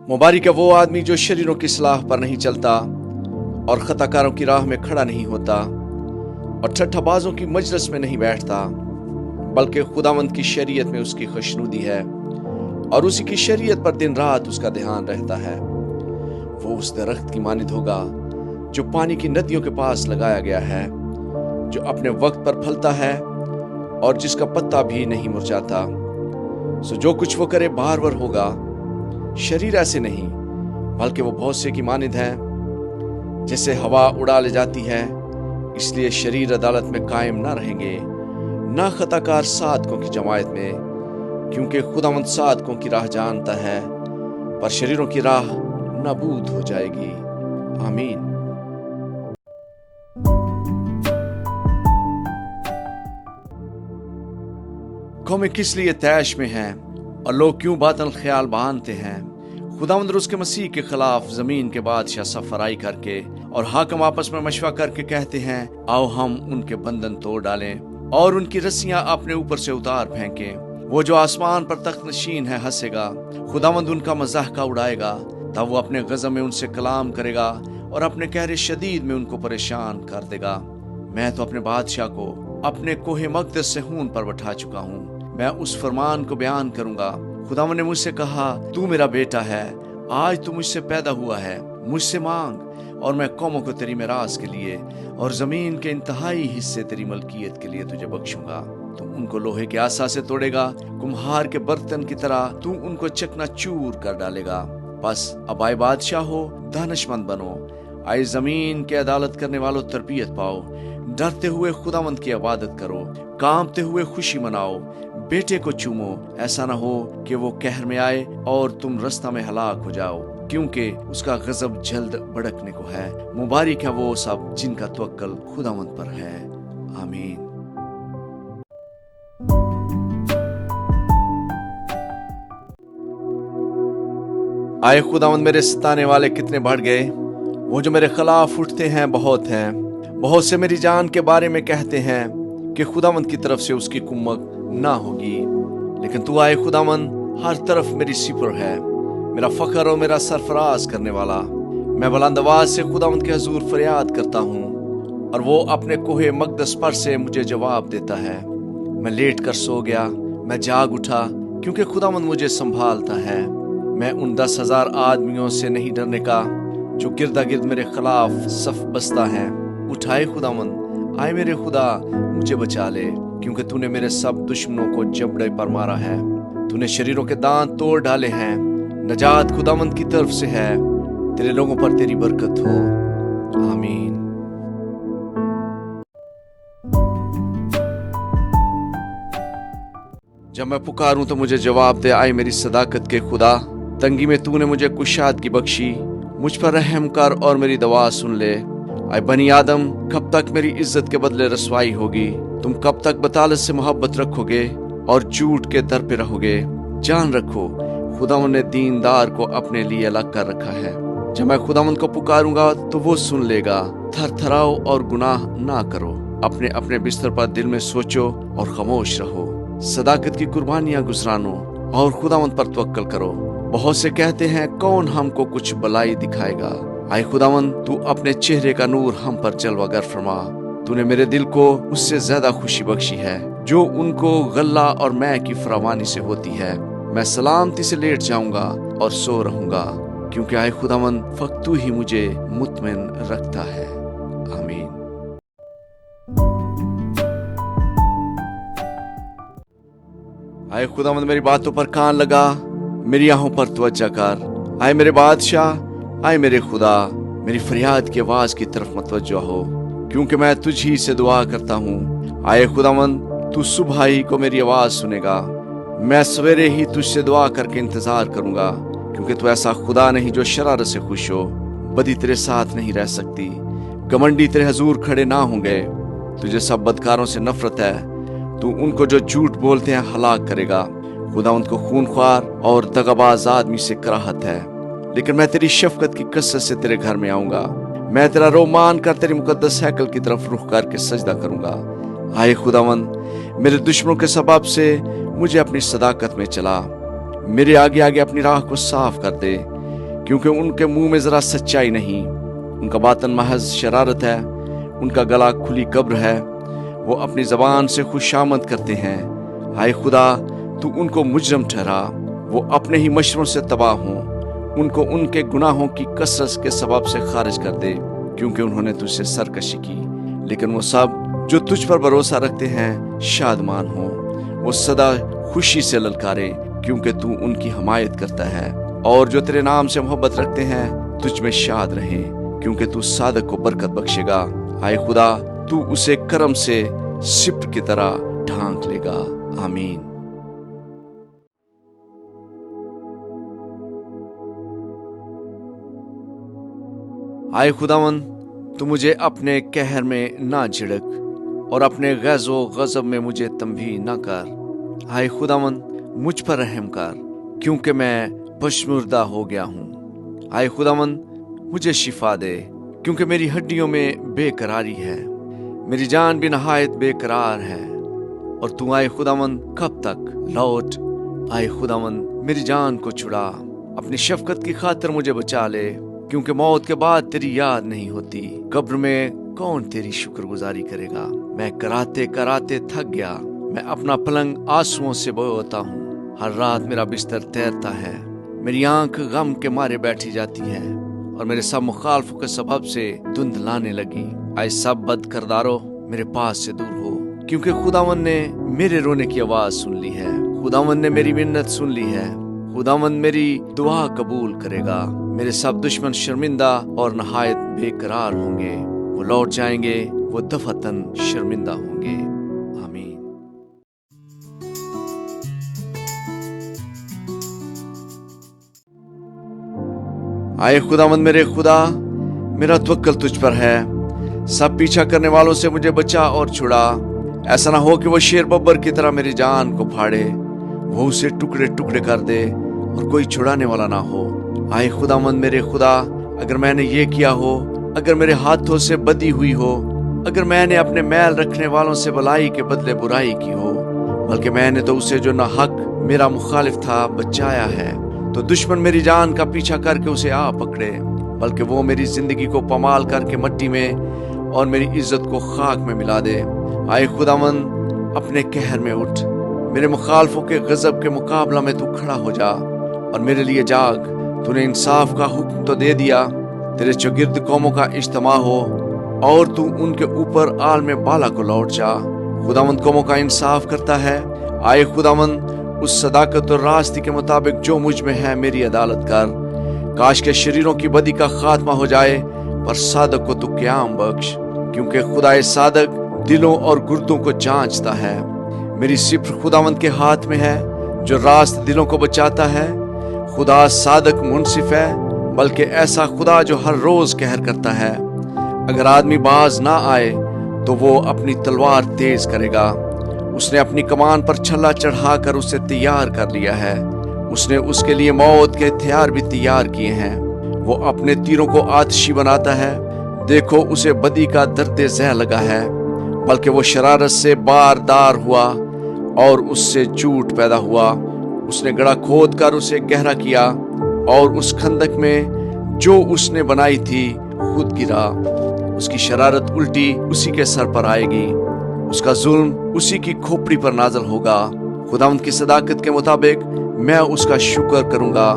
मुबारक है वो आदमी जो शरीरों की सलाह पर नहीं चलता और खताकारों की राह में खड़ा नहीं होता और ठट्ठाबाजों की मजलिस में नहीं बैठता, बल्कि खुदावंद की शरीयत में उसकी खुशनुदी है और उसी की शरीयत पर दिन रात उसका ध्यान रहता है। वो उस दरख्त की मानिद होगा जो पानी की नदियों के पास लगाया गया है, जो अपने वक्त पर फलता है और जिसका पत्ता भी नहीं मुरझाता। सो जो कुछ वो करे बार होगा। शरीर ऐसे नहीं, बल्कि वो बहुत से की मानिद है, जैसे हवा उड़ा ले जाती है। इसलिए शरीर अदालत में कायम ना रहेंगे, ना खताकार सादकों की जमायत में, क्योंकि खुदावंद सादकों की राह जानता है, पर शरीरों की राह नाबूद हो जाएगी। आमीन। कौमें किस लिए तैश में हैं और लोग क्यों बातल ख्याल बांधते हैं। खुदावंद उसके मसीह के खिलाफ जमीन के बादशाह सफराई करके और हाकम आपस में मशवरा करके कहते हैं, आओ हम उनके बंधन तोड़ डालें और उनकी रस्सियां अपने ऊपर से उतार फेंकें। वो जो आसमान पर तख्त नशीन है हंसेगा, खुदावंद उनका मजाक उड़ाएगा। तब वो अपने गज़ब में उनसे कलाम करेगा और अपने कहरे शदीद में उनको परेशान कर देगा। मैं तो अपने बादशाह को अपने कोहे मक़दस से खून पर बैठा चुका हूँ। मैं उस फरमान को बयान करूंगा। खुदावंद ने मुझसे कहा, तू मेरा बेटा है, आज तू मुझसे पैदा हुआ है। मुझसे मांग और मैं कौमों को तेरी मिरास के लिए और जमीन के इंतहाई हिस्से तेरी मलकियत के लिए तुझे बख्शूंगा। तू उनको लोहे के आसा से तोड़ेगा, कुम्हार के बर्तन की तरह तू उनको चकनाचूर कर डालेगा। बस अब आए बादशाह हो, दानिशमंद बनो। आए जमीन के अदालत करने वालों तरबियत पाओ। डरते हुए खुदावंद की इबादत करो, कांपते हुए खुशी मनाओ। बेटे को चूमो, ऐसा ना हो कि वो कहर में आए और तुम रास्ता में हलाक हो जाओ, क्योंकि उसका गजब जल्द भड़कने को है। मुबारक है वो सब जिनका तवक्कल खुदावंद पर है। आमीन। आए खुदावंद, मेरे सताने वाले कितने बढ़ गए। वो जो मेरे खिलाफ उठते हैं बहुत हैं। बहुत से मेरी जान के बारे में कहते हैं कि खुदावंद की तरफ से उसकी कुम्मत ना होगी। लेकिन तू आए खुदावंद हर तरफ मेरी सिपर है, मेरा फखर और मेरा सरफराज करने वाला। मैं बुलंद आवाज से खुदावंद के हजूर फरियाद करता हूँ और वो अपने कोहे मक़दस पर से मुझे जवाब देता है। मैं लेट कर सो गया, मैं जाग उठा, क्योंकि खुदावंद मुझे संभालता है। मैं उन 10,000 आदमियों से नहीं डरने का जो गिरदा गिर्द मेरे खिलाफ सफ बसता है। उठाए खुदावंद, आए मेरे खुदा, मुझे बचा ले, क्योंकि तूने मेरे सब दुश्मनों को जबड़े पर मारा है। तूने शरीरों के दांत तोड़ डाले हैं। नजात खुदावंद की तरफ से है। तेरे लोगों पर तेरी बरकत हो। आमीन। जब मैं पुकारूं तो मुझे जवाब दे, आए मेरी सदाकत के खुदा। तंगी में तूने मुझे कुशादगी बख्शी, मुझ पर रहम कर और मेरी दवा सुन ले। आए बनी आदम, कब तक मेरी इज्जत के बदले रसवाई होगी। तुम कब तक बतालत से मोहब्बत रखोगे और झूठ के दर पे रहोगे। जान रखो, खुदावंद ने दीनदार को अपने लिए अलग कर रखा है। जब मैं खुदावंद को पुकारूंगा तो वो सुन लेगा। थरथराओ और गुनाह ना करो। अपने अपने बिस्तर पर दिल में सोचो और खामोश रहो। सदाकत की कुर्बानियां गुजरानो और खुदावंद पर तवक्कल करो। बहुत से कहते हैं, कौन हमको कुछ भलाई दिखाएगा। आए खुदावंद, तू अपने चेहरे का नूर हम पर जलवागर फरमा। तूने मेरे दिल को उससे ज्यादा खुशी बख्शी है जो उनको गल्ला और मैं की फरावानी से होती है। मैं सलामती से लेट जाऊंगा और सो रहूंगा, क्योंकि आए खुदावंद, फक्त तू ही मुझे मुतमिन रखता है। आमीन। आए खुदावंद, मेरी बातों पर कान लगा, मेरी आहों पर तवज्जो कर। आए मेरे बादशाह, आए मेरे खुदा, मेरी फरियाद की आवाज की तरफ मतवज्जो हो, क्योंकि मैं तुझ ही से दुआ करता हूँ। आए खुदावंद, तू सुबह ही को मेरी आवाज सुनेगा। मैं सवेरे ही तुझसे दुआ करके इंतजार करूंगा, क्योंकि तू ऐसा खुदा नहीं जो शरारत से खुश हो। बदी तेरे साथ नहीं रह सकती, घमंडी तेरे हजूर खड़े ना होंगे। तुझे सब बदकारों से नफरत है। तू उनको जो झूठ बोलते हैं हलाक करेगा। खुदावंद को खूनख्वार और दगाबाज आदमी से कराहत है, लेकिन मैं तेरी शफकत की कसरत से तेरे घर में आऊंगा। मैं तेरा रो मान कर तेरे मुकद्दस हैकल की तरफ रुख करके सजदा करूंगा। आए खुदावंद, मेरे दुश्मनों के सबब से मुझे अपनी सदाकत में चला। मेरे आगे आगे अपनी राह को साफ कर दे, क्योंकि उनके मुंह में जरा सच्चाई नहीं। उनका बातन महज शरारत है, उनका गला खुली कब्र है। वो अपनी जबान से खुशामद करते हैं। हाय खुदा, तू उनको मुजरम ठहरा। वो अपने ही मशरों से तबाह हों। उनको उनके गुनाहों की कसरत के सबब से खारिज कर दे, क्योंकि उन्होंने तुझसे सरकशी की। लेकिन वो सब जो तुझ पर भरोसा रखते हैं शादमान हो। वो सदा खुशी से ललकारे, क्योंकि तू उनकी हमायत करता है। और जो तेरे नाम से मोहब्बत रखते हैं तुझ में शाद रहें, क्योंकि तू सादक को बरकत बख्शेगा। हाय खुदा, तू उसे करम से सिप्र की तरह ढांक लेगा। आमीन। हाय खुदावन, तू मुझे अपने कहर में ना झिड़क और अपने गैज़ो गज़ब में मुझे तंबीह ना कर। हाय खुदावन, मुझ पर रहम कर, क्योंकि मैं बशमुर्दा हो गया हूँ। हाय खुदावन, मुझे शिफा दे, क्योंकि मेरी हड्डियों में बेकरारी है। मेरी जान भी नहायत बेकरार है। और तू आए खुदावन कब तक लौट। आए खुदावन, मेरी जान को छुड़ा। अपनी शफकत की खातिर मुझे बचा ले, क्योंकि मौत के बाद तेरी याद नहीं होती। कब्र में कौन तेरी शुक्रगुजारी करेगा। मैं कराते कराते थक गया। मैं अपना पलंग आंसुओं से बोता हूँ। हर रात मेरा बिस्तर तैरता है। मेरी आंख गम के मारे बैठी जाती है, और मेरे सब मुखालफों के सबब से धुंध लाने लगी। आए सब बद करदारो मेरे पास से दूर हो, क्योंकि खुदावन ने मेरे रोने की आवाज सुन ली है। खुदावन ने मेरी मिन्नत सुन ली है। खुदावन मेरी दुआ कबूल करेगा। मेरे सब दुश्मन शर्मिंदा और नहायत बेकरार होंगे। वो लौट जाएंगे, वो दफतन शर्मिंदा होंगे। आमीन। आए खुदावंद मेरे खुदा, मेरा तवक्कल तुझ पर है। सब पीछा करने वालों से मुझे बचा और छुड़ा। ऐसा ना हो कि वो शेर बब्बर की तरह मेरी जान को फाड़े, वो उसे टुकड़े टुकड़े कर दे और कोई छुड़ाने वाला ना हो। आए खुदावंद मेरे खुदा, अगर मैंने ये किया हो, अगर मेरे हाथों से बदी हुई हो, अगर मैंने अपने मैल रखने वालों से भलाई के बदले बुराई की हो, बल्कि मैंने तो उसे जो नाहक मेरा मुखालिफ था बचाया है, तो दुश्मन मेरी जान का पीछा करके उसे आ पकड़े, बल्कि वो मेरी जिंदगी को पमाल करके मट्टी में और मेरी इज्जत को खाक में मिला दे। आए खुदावंद, अपने कहर में उठ। मेरे मुखालफों के गजब के मुकाबला में तू खड़ा हो जा और मेरे लिए जाग। तूने इंसाफ का हुक्म तो दे दिया। तेरे चौगिर्द कौमों का इज्तिमा हो और तू उनके ऊपर आल में बाला को लौट जा। खुदावंद कौमों का इंसाफ करता है। आए खुदावंद, उस सदाकत और रास्ते के मुताबिक जो मुझ में है मेरी अदालत कर। काश के शरीरों की बदी का खात्मा हो जाए, पर सादक को तू क़याम बख्श, क्योंकि खुदाए सादक दिलों और गुर्दों को जांचता है। मेरी सिफ्र खुदावंद के हाथ में है, जो रास्त दिलों को बचाता है। खुदा सादक मुनसिफ है, बल्कि ऐसा खुदा जो हर रोज कहर करता है। अगर आदमी बाज ना आए तो वो अपनी तलवार तेज करेगा। उसने अपनी कमान पर छल्ला चढ़ाकर उसे तैयार कर लिया है। उसने उसके लिए मौत के हथियार भी तैयार किए हैं। वो अपने तीरों को आतिशी बनाता है। देखो, उसे बदी का दर्द ज़ह लगा है, बल्कि वो शरारत से बारदार हुआ और उससे झूठ पैदा हुआ। उसने गड्ढा खोद कर उसे गहरा किया और उस खंदक में जो उसने बनाई थी खुद गिरा। उसकी शरारत उल्टी उसी के सर पर आएगी, उसका जुल्म उसी की खोपड़ी पर नाजल होगा। खुदावंद की सदाकत के मुताबिक मैं उसका शुक्र करूंगा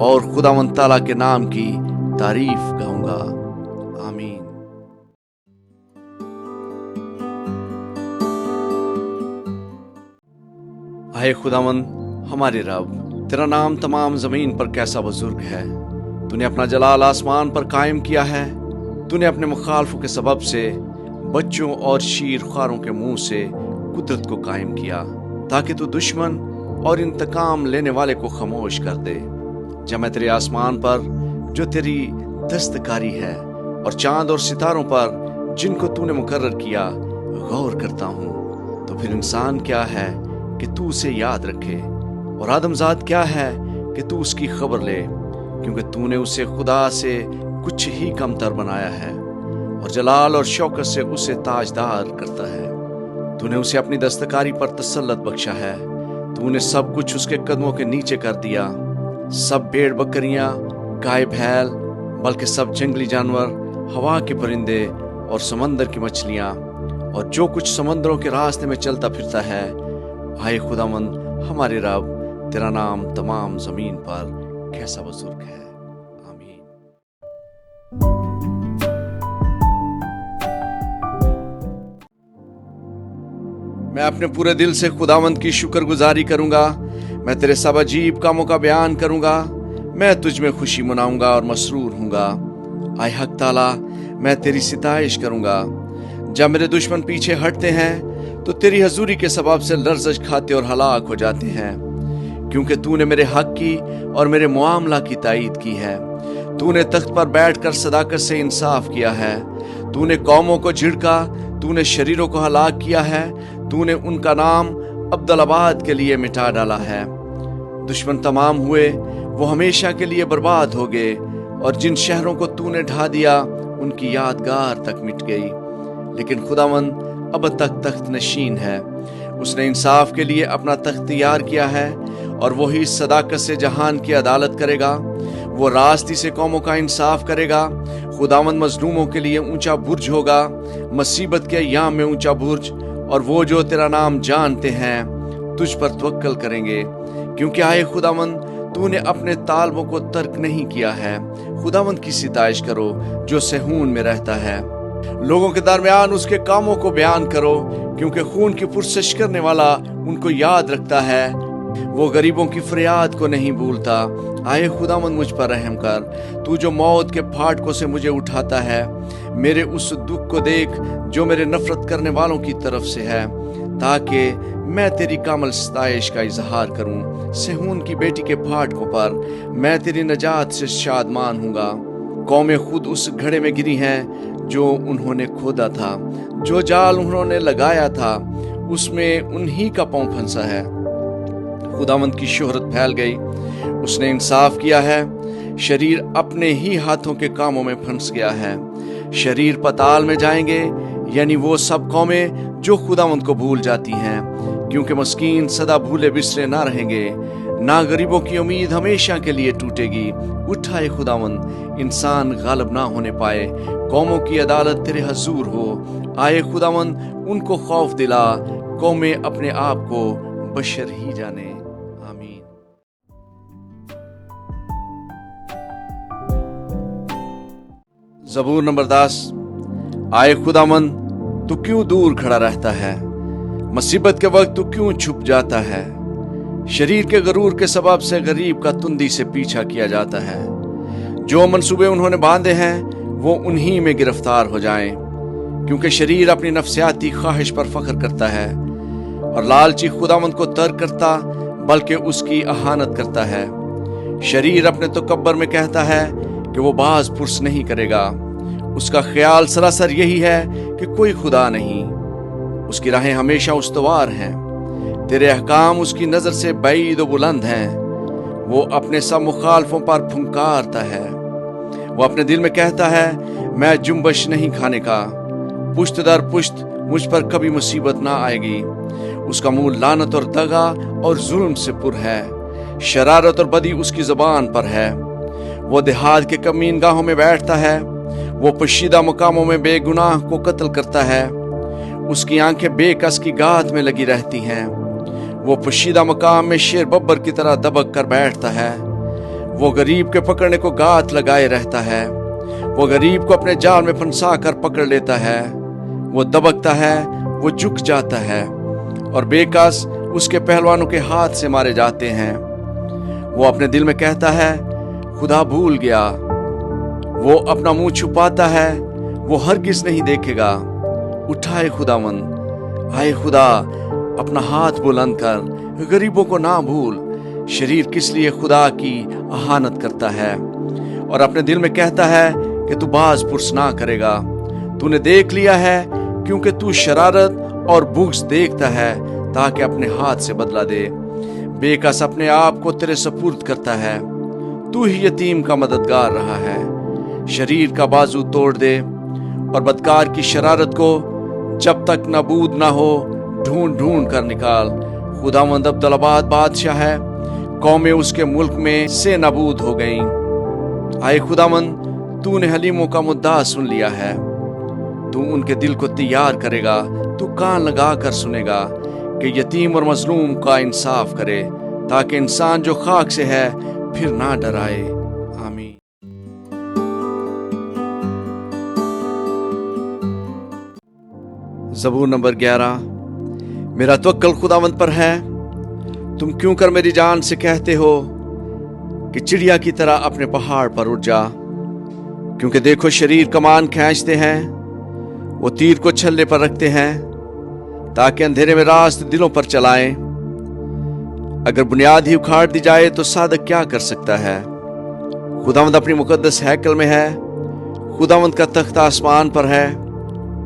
और खुदावंद ताला के नाम की तारीफ गाऊंगा। आमीन। आए खुदावंद हमारे रब, तेरा नाम तमाम जमीन पर कैसा बुजुर्ग है। तूने अपना जलाल आसमान पर कायम किया है। तूने अपने मुखालफों के सबब से बच्चों और शीर ख्वारों के मुंह से कुदरत को कायम किया, ताकि तू दुश्मन और इंतकाम लेने वाले को खामोश कर दे। जब मैं तेरे आसमान पर जो तेरी दस्तकारी है और चांद और सितारों पर जिनको तूने मुकर्रर किया गौर करता हूँ, तो फिर इंसान क्या है कि तू उसे याद रखे, और आदमजात क्या है कि तू उसकी खबर ले, क्योंकि तूने उसे खुदा से कुछ ही कमतर बनाया है और जलाल और शौकत से उसे ताजदार करता है। तूने उसे अपनी दस्तकारी पर तसल्लत बख्शा है। तूने सब कुछ उसके कदमों के नीचे कर दिया। सब भेड़ बकरियां, गाय बैल, बल्कि सब जंगली जानवर, हवा के परिंदे और समंदर की मछलियां और जो कुछ समंदरों के रास्ते में चलता फिरता है। आए खुदावंद हमारे रब, तेरा नाम तमाम जमीन पर कैसा बुजुर्ग है। आमीन। मैं अपने पूरे दिल से खुदावंद की शुक्रगुजारी करूंगा। मैं तेरे सब अजीब कामों का बयान करूंगा। मैं तुझ में खुशी मनाऊंगा और मसरूर हूंगा। आए हक ताला, मैं तेरी सिताइश करूंगा। जब मेरे दुश्मन पीछे हटते हैं तो तेरी हजूरी के सबब से लर्ज़श खाते और हलाक हो जाते हैं, क्योंकि तूने मेरे हक की और मेरे मुआमला की ताईद की है। तूने तख्त पर बैठकर सदाकत से इंसाफ किया है। तूने कौमों को झिड़का, तूने शरीरों को हलाक किया है। तूने उनका नाम अब्दुलाबाद के लिए मिटा डाला है। दुश्मन तमाम हुए, वो हमेशा के लिए बर्बाद हो गए, और जिन शहरों को तूने ढा दिया उनकी यादगार तक मिट गई। लेकिन खुदावंद अब तक तख्त नशीन है। उसने इंसाफ के लिए अपना तख्त तैयार किया है, और वही सदाकत से जहान की अदालत करेगा। वो रास्ती से कौमों का इंसाफ करेगा। खुदावंद मजलूमों के लिए ऊंचा बुर्ज होगा, मुसीबत के अय्याम में ऊंचा बुर्ज। और वो जो तेरा नाम जानते हैं तुझ पर तवक्कल करेंगे, क्योंकि आए खुदावंद तूने अपने तालबों को तर्क नहीं किया है। खुदावंद की सिताइश करो जो सहून में रहता है। लोगों के दरमियान उसके कामों को बयान करो, क्योंकि खून की पुरसश करने वाला उनको याद रखता है। वो गरीबों की फरियाद को नहीं भूलता। आए खुदावंद मुझ पर रहम कर। तू जो मौत के फाटकों से मुझे उठाता है, मेरे उस दुख को देख जो मेरे नफरत करने वालों की तरफ से है, ताकि मैं तेरी कामल सताइश का इजहार करूं। सहून की बेटी के फाटकों पर मैं तेरी नजात से शादमान हूँगा। कौमें खुद उस घड़े में गिरी हैं जो उन्होंने खोदा था। जो जाल उन्होंने लगाया था उसमें उन्हीं का पांव फंसा है। खुदावंद की शोहरत फैल गई, उसने इंसाफ किया है। शरीर अपने ही हाथों के कामों में फंस गया है। शरीर पताल में जाएंगे, यानी वो सब कौमें जो खुदावंद को भूल जाती हैं, क्योंकि मस्कीन सदा भूले बिसरे ना रहेंगे, ना गरीबों की उम्मीद हमेशा के लिए टूटेगी। उठाए खुदावंद, इंसान गालिब ना होने पाए। कौमों की अदालत तेरे हजूर हो। आए खुदावंद, उनको खौफ दिला। कौमें अपने आप को बशर ही जाने। आमीन। ज़बूर नंबर 10। आए खुदावंद, तू क्यों दूर खड़ा रहता है? मुसीबत के वक्त तू क्यों छुप जाता है? शरीर के गरूर के सबब से गरीब का तुंदी से पीछा किया जाता है। जो मंसूबे उन्होंने बांधे हैं वो उन्हीं में गिरफ्तार हो जाएं, क्योंकि शरीर अपनी नफसियाती ख्वाहिश पर फख्र करता है, और लालची खुदावंद को तर्क करता बल्कि उसकी अहानत करता है। शरीर अपने तकब्बर में कहता है कि वो बाज पुरस नहीं करेगा। उसका ख्याल सरासर यही है कि कोई खुदा नहीं। उसकी राहें हमेशा उस्तवार हैं। तेरे अहकाम उसकी नजर से बैद व बुलंद हैं। वो अपने सब मुखालफों पर फुंकारता है। वो अपने दिल में कहता है, मैं जुम्बश नहीं खाने का। पुश्त दर पुश्त मुझ पर कभी मुसीबत ना आएगी। उसका मुंह लानत और दगा और जुल्म से पुर है। शरारत और बदी उसकी जुबान पर है। वो देहात के कमीनगाहों में बैठता है। वो पोशीदा मकामों में बेगुनाह को कत्ल करता है। उसकी आंखें बेकस की गात में लगी रहती हैं। वो पोशीदा मकाम में शेर बब्बर की तरह दबक कर बैठता है। वो गरीब के पकड़ने को गात लगाए रहता है। वो गरीब को अपने जाल में फंसा कर पकड़ लेता है। वो दबकता है, वो झुक जाता है, और बेकस उसके पहलवानों के हाथ से मारे जाते हैं। वो अपने दिल में कहता है, खुदा भूल गया। वो अपना मुंह छुपाता है, वो हरगिज नहीं देखेगा। उठाए खुदावंद, आए खुदा, अपना हाथ बुलंद कर, गरीबों को ना भूल। शरीर किस लिए खुदा की अहानत करता है और अपने दिल में कहता है कि तू बाज पुरस ना करेगा। तूने देख लिया है, क्योंकि तू शरारत और बुग़्ज़ देखता है, ताकि अपने हाथ से बदला दे। बेकस अपने आप को तेरे सपुर्द करता है। तू ही यतीम का मददगार रहा है। शरीर का बाजू तोड़ दे और बदकार की शरारत को जब तक नाबूद ना हो ढूंढ ढूंढ कर निकाल। खुदावंद अब्दुल्लाबाद बादशाह है, कौमें उसके मुल्क में से नबूद हो गईं। आए खुदावंद, तूने हलीमों का मुद्दा सुन लिया है। तू उनके दिल को तैयार करेगा, तू कान लगा कर सुनेगा कि यतीम और मजलूम का इंसाफ करे, ताकि इंसान जो खाक से है फिर ना डराए। आमीन। ज़बूर नंबर 11। मेरा तवक्कल खुदावंद पर है। तुम क्यों कर मेरी जान से कहते हो कि चिड़िया की तरह अपने पहाड़ पर उड़ जा। क्योंकि देखो, शरीर कमान खींचते हैं, वो तीर को छल्ले पर रखते हैं, ताकि अंधेरे में रास्त दिलों पर चलाएं। अगर बुनियाद ही उखाड़ दी जाए तो सादक क्या कर सकता है। खुदावंद अपनी मुकद्दस हैकल में है, खुदावंद का तख्त आसमान पर है।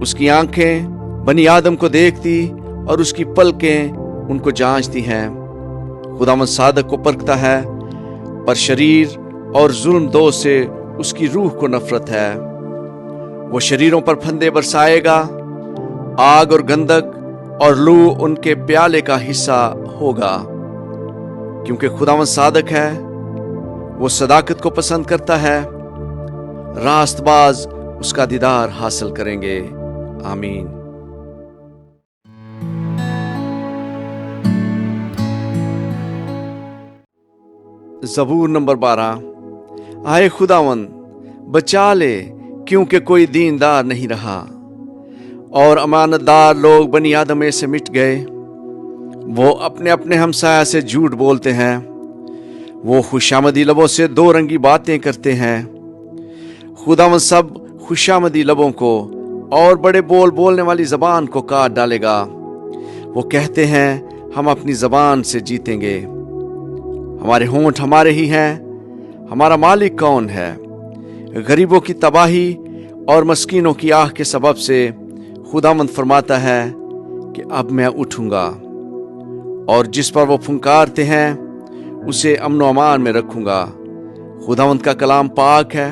उसकी आंखें बनी आदम को देखती और उसकी पलकें उनको जांचती हैं। खुदावंद सादक को परखता है, पर शरीर और जुल्म दो से उसकी रूह को नफरत है। वो शरीरों पर फंदे बरसाएगा, आग और गंधक और लू उनके प्याले का हिस्सा होगा। क्योंकि खुदावंद सादक है, वो सदाकत को पसंद करता है। रास्तबाज उसका दीदार हासिल करेंगे। आमीन। ज़बूर नंबर 12। आए खुदावंद, बचा ले, क्योंकि कोई दीनदार नहीं रहा और अमानतदार लोग बनी आदम में से मिट गए। वो अपने अपने हमसाया से झूठ बोलते हैं, वो खुशामदी लबों से दो रंगी बातें करते हैं। खुदावंद सब खुशामदी लबों को और बड़े बोल बोलने वाली जबान को काट डालेगा। वो कहते हैं, हम अपनी जबान से जीतेंगे, हमारे होंठ हमारे ही हैं, हमारा मालिक कौन है। गरीबों की तबाही और मस्कीनों की आह के सबब से खुदावंद फरमाता है कि अब मैं उठूंगा और जिस पर वो फुंकारते हैं उसे अमन व अमान में रखूंगा। खुदावंद का कलाम पाक है,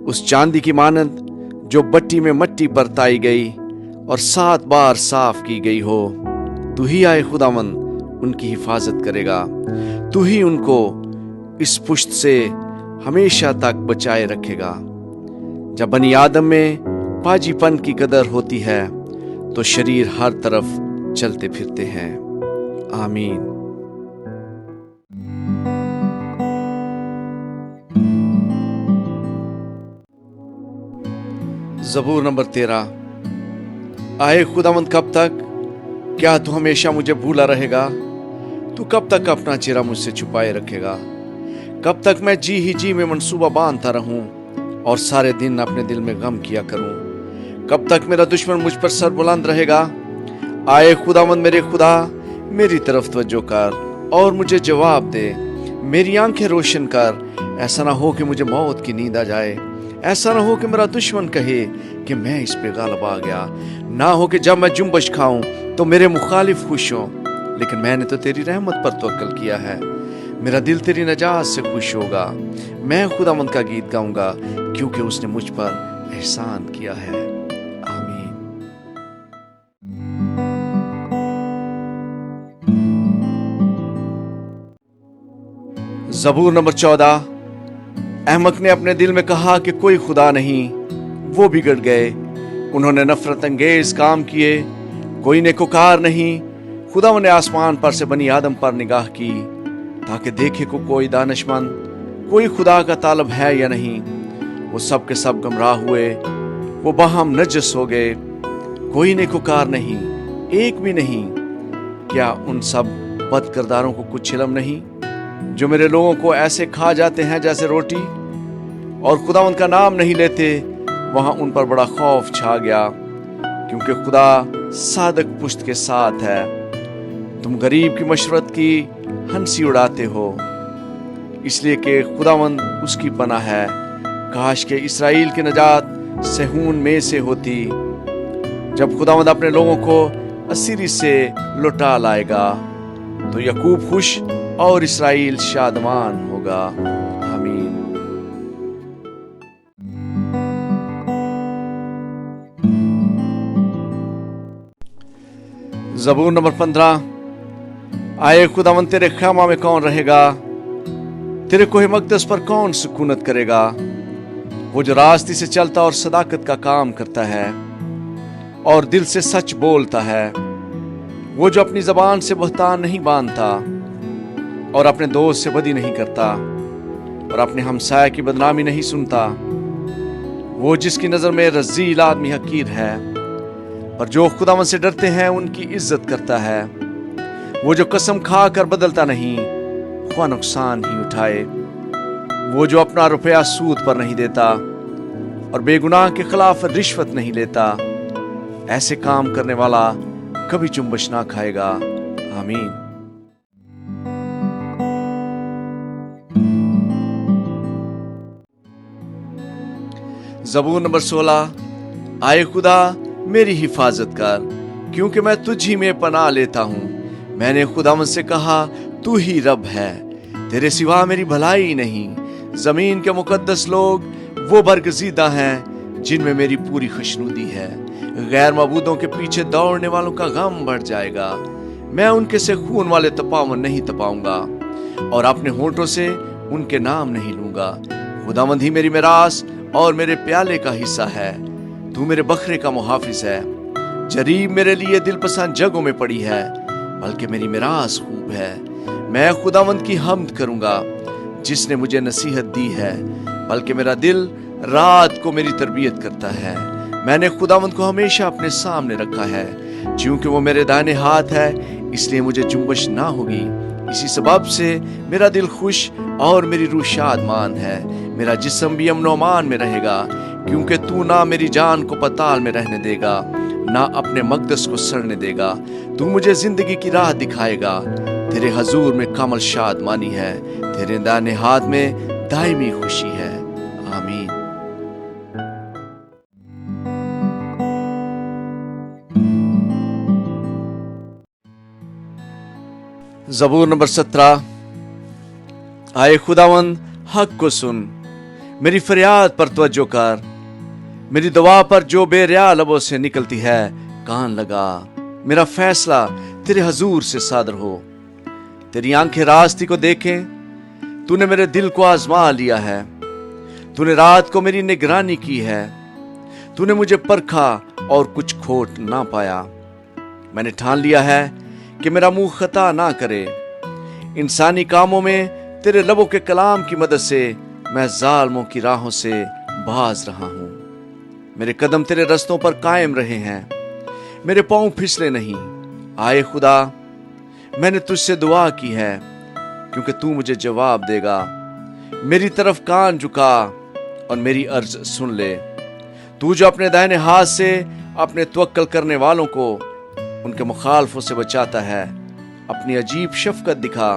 उस चांदी की मानंद जो बट्टी में मट्टी परताई गई और 7 बार साफ की गई हो। तू ही आए खुदावंद उनकी हिफाजत करेगा, तू ही उनको इस पुश्त से हमेशा तक बचाए रखेगा। जब बनी आदम में पाजीपन की कदर होती है तो शरीर हर तरफ चलते फिरते हैं। आमीन। ज़बूर नंबर 13। आए खुदावंद, कब तक? क्या तू हमेशा मुझे भूला रहेगा? तू कब तक अपना चेहरा मुझसे छुपाए रखेगा? कब तक मैं जी ही जी में मंसूबा बांधता रहूं और सारे दिन अपने दिल में गम किया करूं? कब तक मेरा दुश्मन मुझ पर सर बुलंद रहेगा? आए खुदावंद मेरे खुदा, मेरी तरफ तवज्जो कर और मुझे जवाब दे। मेरी आंखें रोशन कर, ऐसा ना हो कि मुझे मौत की नींद आ जाए। ऐसा ना हो कि मेरा दुश्मन कहे कि मैं इस पे गालिब आ गया। ना हो कि जब मैं जुम्बश खाऊं तो मेरे मुखालिफ खुश हों। लेकिन मैंने तो तेरी रहमत पर तवक्कल किया है, मेरा दिल तेरी नजात से खुश होगा। मैं खुदावंद का गीत गाऊंगा, क्योंकि उसने मुझ पर एहसान किया है। आमीन। ज़बूर नंबर 14। अहमक ने अपने दिल में कहा कि कोई खुदा नहीं, वो बिगड़ गए, उन्होंने नफरत अंगेज काम किए, कोई नेकोकार नहीं। खुदावंद ने आसमान पर से बनी आदम पर निगाह की, ताकि देखे को कोई दानिशमंद, कोई खुदा का तालब है या नहीं। वो सब के सब गुमराह हुए, वो बाहम नजस हो गए, कोई नेकोकार नहीं, एक भी नहीं। क्या उन सब बद किरदारों को कुछ इल्म नहीं, जो मेरे लोगों को ऐसे खा जाते हैं जैसे रोटी, और खुदावंद का नाम नहीं लेते? वहां उन पर बड़ा खौफ छा गया, क्योंकि खुदा सादक पुश्त के साथ है। तुम गरीब की मशरत की हंसी उड़ाते हो, इसलिए कि खुदावंद उसकी पनाह है। काश के इसराइल की नजात सहून में से होती, जब खुदावंद अपने लोगों को असीरी से लौटा लाएगा तो याकूब खुश और इसराइल शादमान होगा। आमीन। ज़बूर नंबर 15। आए खुदावन तेरे ख़ैमा में कौन रहेगा, तेरे कोहे मक़दस पर कौन सुकूनत करेगा। वो जो रास्ते से चलता और सदाकत का काम करता है और दिल से सच बोलता है, वो जो अपनी ज़बान से बहतान नहीं बांधता और अपने दोस्त से बदी नहीं करता और अपने हमसाया की बदनामी नहीं सुनता, वो जिसकी नज़र में रज़ील आदमी हकीर है, पर जो खुदावन से डरते हैं उनकी इज्जत करता है। वो जो कसम खा कर बदलता नहीं, ख्वाह नुकसान ही उठाए। वो जो अपना रुपया सूद पर नहीं देता और बेगुनाह के खिलाफ रिश्वत नहीं लेता, ऐसे काम करने वाला कभी चुम्बश ना खाएगा। आमीन। ज़बूर नंबर 16। आए खुदा मेरी हिफाजत कर, क्योंकि मैं तुझ ही में पनाह लेता हूँ। मैंने खुदावंद से कहा तू ही रब है, तेरे सिवा मेरी भलाई नहीं। जमीन के मुकद्दस लोग वो बरगजीदा हैं जिनमें मेरी पूरी खुशनुदी है। गैर मबूदों के पीछे दौड़ने वालों का गम बढ़ जाएगा। मैं उनके से खून वाले तपावन नहीं तपाऊंगा और अपने होंठों से उनके नाम नहीं लूंगा। खुदावंद ही मेरी मिरास और मेरे प्याले का हिस्सा है। तू मेरे बकरे का मुहाफिज है। जरीब मेरे लिए दिलपसंद जगहों में पड़ी है, बल्कि मेरी मिरास खूब है। मैं खुदावंद की हम्द करूंगा जिसने मुझे नसीहत दी है, बल्कि मेरा दिल रात को मेरी तरबियत करता है। मैंने खुदावंद को हमेशा अपने सामने रखा है, क्योंकि वो मेरे दाहिने हाथ है, इसलिए मुझे जुम्बश ना होगी। इसी सबब से मेरा दिल खुश और मेरी रूह शादमान है। मेरा जिस्म भी अमन अमान में रहेगा, क्योंकि तू ना मेरी जान को पताल में रहने देगा, ना अपने मकदस को सड़ने देगा। तू मुझे जिंदगी की राह दिखाएगा। तेरे हजूर में कामल शादमानी है, तेरे दाहिने हाथ में दायमी खुशी है। आमीन। ज़बूर नंबर 17। आए खुदावंद हक को सुन, मेरी फरियाद पर तवज्जो कर। मेरी दुआ पर जो बेरिया लबों से निकलती है कान लगा। मेरा फैसला तेरे हजूर से सादर हो। तेरी आंखें रास्ते को देखें। तूने मेरे दिल को आजमा लिया है। तूने रात को मेरी निगरानी की है। तूने मुझे परखा और कुछ खोट ना पाया। मैंने ठान लिया है कि मेरा मुंह खता ना करे। इंसानी कामों में तेरे लबों के कलाम की मदद से मैं जालिमों की राहों से बाज रहा हूं। मेरे कदम तेरे रस्तों पर कायम रहे हैं, मेरे पांव फिसले नहीं। आए खुदा, मैंने तुझसे दुआ की है, क्योंकि तू मुझे जवाब देगा। मेरी तरफ कान झुका और मेरी अर्ज सुन ले। तू जो अपने दाहिने हाथ से अपने तवक्कल करने वालों को उनके मुखालफों से बचाता है, अपनी अजीब शफकत दिखा।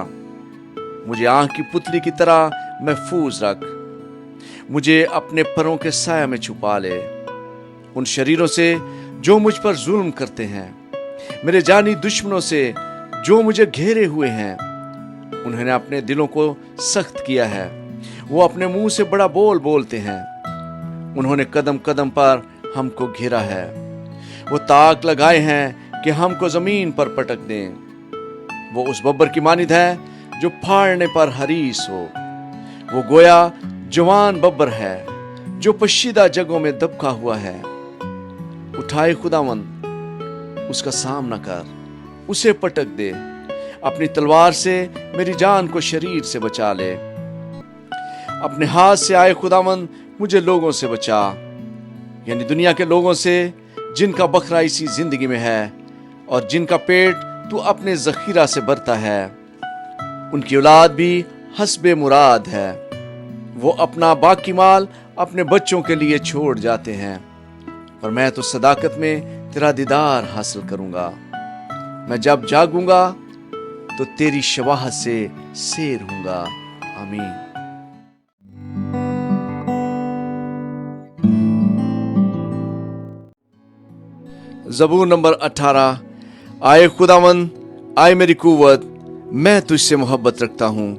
मुझे आंख की पुतली की तरह महफूज रख। मुझे अपने परों के साया में छुपा ले उन शरीरों से जो मुझ पर जुल्म करते हैं, मेरे जानी दुश्मनों से जो मुझे घेरे हुए हैं। उन्होंने अपने दिलों को सख्त किया है, वो अपने मुंह से बड़ा बोल बोलते हैं। उन्होंने कदम कदम पर हमको घेरा है। वो ताक लगाए हैं कि हमको जमीन पर पटक दें। वो उस बब्बर की मानिद है जो फाड़ने पर हरीस हो। वो गोया जवान बब्बर है जो पशीदा जगहों में दबका हुआ है। उठाए खुदावंद, उसका सामना कर, उसे पटक दे। अपनी तलवार से मेरी जान को शरीर से बचा ले। अपने हाथ से आए खुदावंद, मुझे लोगों से बचा, यानी दुनिया के लोगों से जिनका बखरा इसी जिंदगी में है और जिनका पेट तू अपने जखीरा से भरता है। उनकी औलाद भी हस्बे मुराद है। वो अपना बाकी माल अपने बच्चों के लिए छोड़ जाते हैं, पर मैं तो सदाकत में तेरा दीदार हासिल करूंगा। मैं जब जागूंगा तो तेरी शवाहत से सैर हूंगा। आमीन। ज़बूर नंबर 18। आए खुदावंद, आए मेरी कुव्वत, मैं तुझसे मोहब्बत रखता हूँ।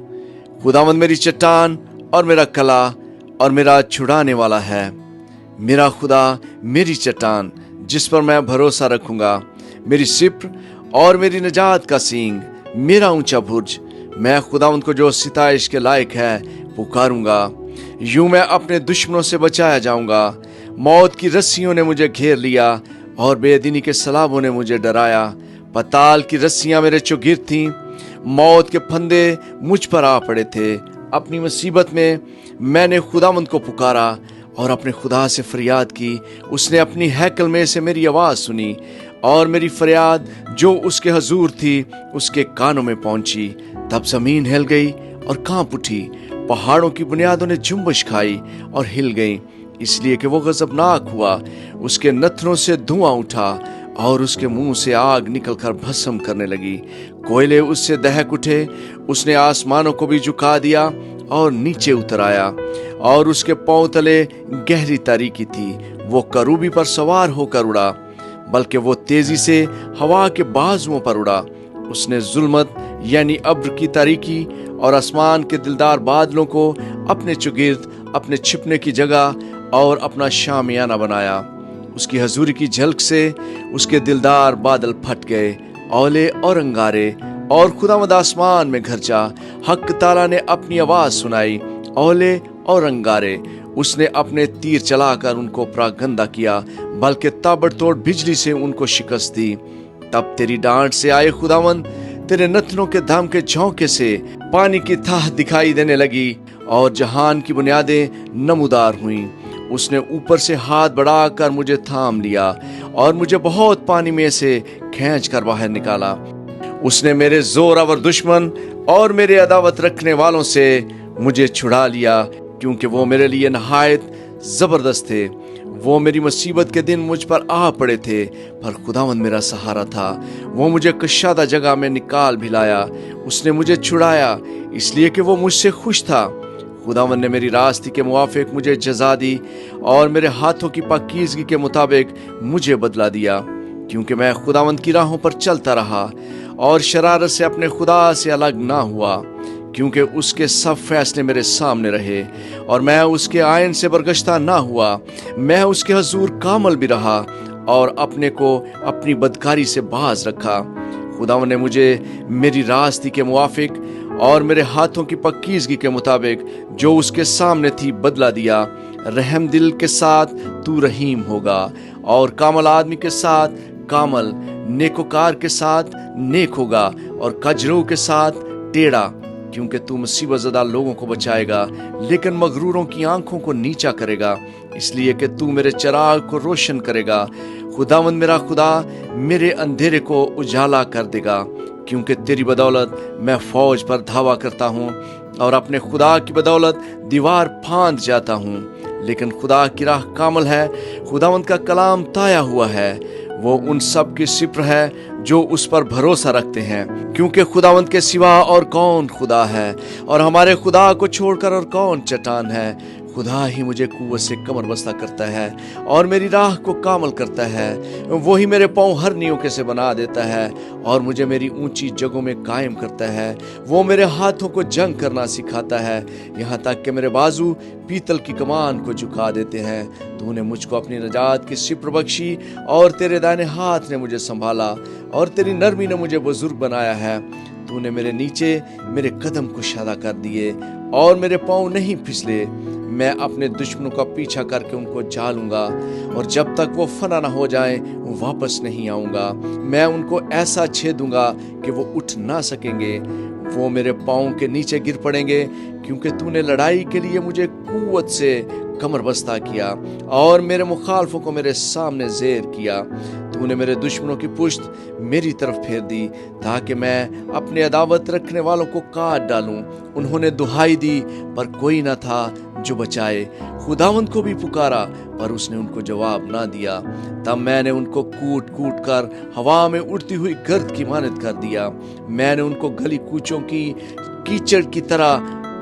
खुदावंद मेरी चट्टान और मेरा कला और मेरा छुड़ाने वाला है। मेरा खुदा मेरी चट्टान जिस पर मैं भरोसा रखूंगा, मेरी सिप्र और मेरी निजात का सींग, मेरा ऊंचा बुर्ज। मैं खुदावंद को जो सिताइश के लायक है पुकारूंगा। यूं मैं अपने दुश्मनों से बचाया जाऊंगा। मौत की रस्सियों ने मुझे घेर लिया और बेदीनी के सलाबों ने मुझे डराया। पताल की रस्सियां मेरे चौगिर्द थीं, मौत के फंदे मुझ पर आ पड़े थे। अपनी मुसीबत में मैंने खुदावंद को पुकारा और अपने खुदा से फरियाद की। उसने अपनी हैकल में से मेरी आवाज़ सुनी और मेरी फरियाद जो उसके हजूर थी उसके कानों में पहुंची। तब जमीन हिल गई और कांप उठी, पहाड़ों की बुनियादों ने जुम्बश खाई और हिल गई, इसलिए कि वो गजबनाक हुआ। उसके नथनों से धुआं उठा और उसके मुंह से आग निकलकर भस्म करने लगी। कोयले उससे दहक उठे। उसने आसमानों को भी झुका दिया और नीचे उतर आया और उसके पांव तले गहरी तारीकी थी। वो करूबी पर सवार होकर उड़ा, बल्कि वो तेजी से हवा के बाजुओं पर उड़ा। उसने जुल्मत यानी अब्र की तारीकी और आसमान के दिलदार बादलों को अपने चुगिर्द, अपने छिपने की जगह और अपना शामियाना बनाया। उसकी हजूरी की झलक से उसके दिलदार बादल फट गए, औले और अंगारे, और खुदावंद आसमान में गरजा। हक ताला ने अपनी आवाज सुनाई, औले और अंगारे। उसने अपने तीर चलाकर उनको प्रागंदा किया, बल्कि ताबड़तोड़ बिजली से उनको शिकस्त दी। तब तेरी डांट से आए खुदावंद, तेरे नथनों के दाम के झोंके से पानी की थाह दिखाई देने लगी और जहान की बुनियादें नमूदार हुईं। उसने ऊपर से हाथ बढ़ाकर मुझे थाम लिया और मुझे बहुत पानी में से खींच कर बाहर निकाला। उसने मेरे जोरावर दुश्मन और मेरे अदावत रखने वालों से मुझे छुड़ा लिया, क्योंकि वो मेरे लिए नहायत जबरदस्त थे। वो मेरी मुसीबत के दिन मुझ पर आ पड़े थे, पर खुदावंद मेरा सहारा था। वो मुझे कशादा जगह में निकाल भी लाया। उसने मुझे छुड़ाया इसलिए कि वो मुझसे खुश था। खुदावंद ने मेरी रास्ते के मुआफिक मुझे जजा दी और मेरे हाथों की पाकीज़गी के मुताबिक मुझे बदला दिया, क्योंकि मैं खुदावंद की राहों पर चलता रहा और शरारत से अपने खुदा से अलग ना हुआ। क्योंकि उसके सब फैसले मेरे सामने रहे और मैं उसके आयन से बरगश्ता ना हुआ। मैं उसके हजूर कामल भी रहा और अपने को अपनी बदकारी से बाज रखा। खुदावंद ने मुझे मेरी रास्ते के मुआफिक और मेरे हाथों की पाकीज़गी के मुताबिक जो उसके सामने थी बदला दिया। रहम दिल के साथ तू रहीम होगा और कामल आदमी के साथ कामल, नेकोकार के साथ नेक होगा और कजरू के साथ टेढ़ा। क्योंकि तू मुसीबत ज़दा लोगों को बचाएगा, लेकिन मगरूरों की आंखों को नीचा करेगा, इसलिए कि तू मेरे चिराग को रोशन करेगा। खुदावंद मेरा खुदा मेरे अंधेरे को उजाला कर देगा, क्योंकि तेरी बदौलत मैं फौज पर धावा करता हूँ और अपने खुदा की बदौलत दीवार फांद जाता हूँ। लेकिन खुदा की राह कामल है, खुदावंद का कलाम ताया हुआ है। वो उन सब की सिप्र है जो उस पर भरोसा रखते हैं, क्योंकि खुदावंद के सिवा और कौन खुदा है, और हमारे खुदा को छोड़कर और कौन चट्टान है। खुदा ही मुझे कुव्वत से कमर बस्ता करता है और मेरी राह को कामल करता है। वही मेरे पाँव हरनियों के से बना देता है और मुझे मेरी ऊंची जगहों में कायम करता है। वो मेरे हाथों को जंग करना सिखाता है, यहाँ तक कि मेरे बाजू पीतल की कमान को झुका देते हैं। तूने मुझको अपनी नजात की सिप्र बख्शी और तेरे दाहिने हाथ ने मुझे संभाला और तेरी नरमी ने मुझे बुजुर्ग बनाया है। तूने मेरे नीचे मेरे कदम कुशादा कर दिए और मेरे पाँव नहीं फिसले। मैं अपने दुश्मनों का पीछा करके उनको झालूंगा और जब तक वो फना ना हो जाए वापस नहीं आऊंगा। मैं उनको ऐसा छेदूंगा कि वो उठ ना सकेंगे। वो मेरे पाँव के नीचे गिर पड़ेंगे, क्योंकि तूने लड़ाई के लिए मुझे कुव्वत से कमर बस्ता किया और मेरे मुखालफों को मेरे सामने ज़ेर किया। तूने मेरे दुश्मनों की पुश्त मेरी तरफ फेर दी, ताकि मैं अपने अदावत रखने वालों को काट डालूं। उन्होंने दुहाई दी, पर कोई न था जो बचाए। खुदावंद को भी पुकारा, पर उसने उनको जवाब ना दिया। तब मैंने उनको कूट कूट कर हवा में उड़ती हुई गर्द की मानद कर दिया। मैंने उनको गली कूचों की कीचड़ की तरह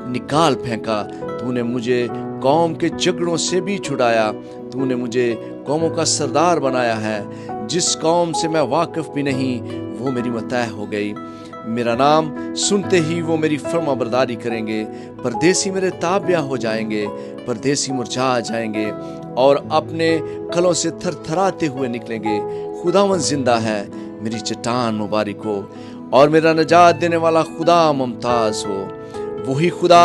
निकाल फेंका। तूने मुझे कौम के झगड़ों से भी छुड़ाया। तूने मुझे कौमों का सरदार बनाया है। जिस कौम से मैं वाकिफ भी नहीं, वो मेरी मतह हो गई। मेरा नाम सुनते ही वो मेरी फर्माबरदारी करेंगे। परदेसी मेरे ताबिया हो जाएंगे, परदेसी मुरझा जाएंगे और अपने कलों से थरथराते हुए निकलेंगे। खुदावंद जिंदा है, मेरी चट्टान मुबारक हो और मेरा निजात देने वाला खुदा मुमताज हो। वही खुदा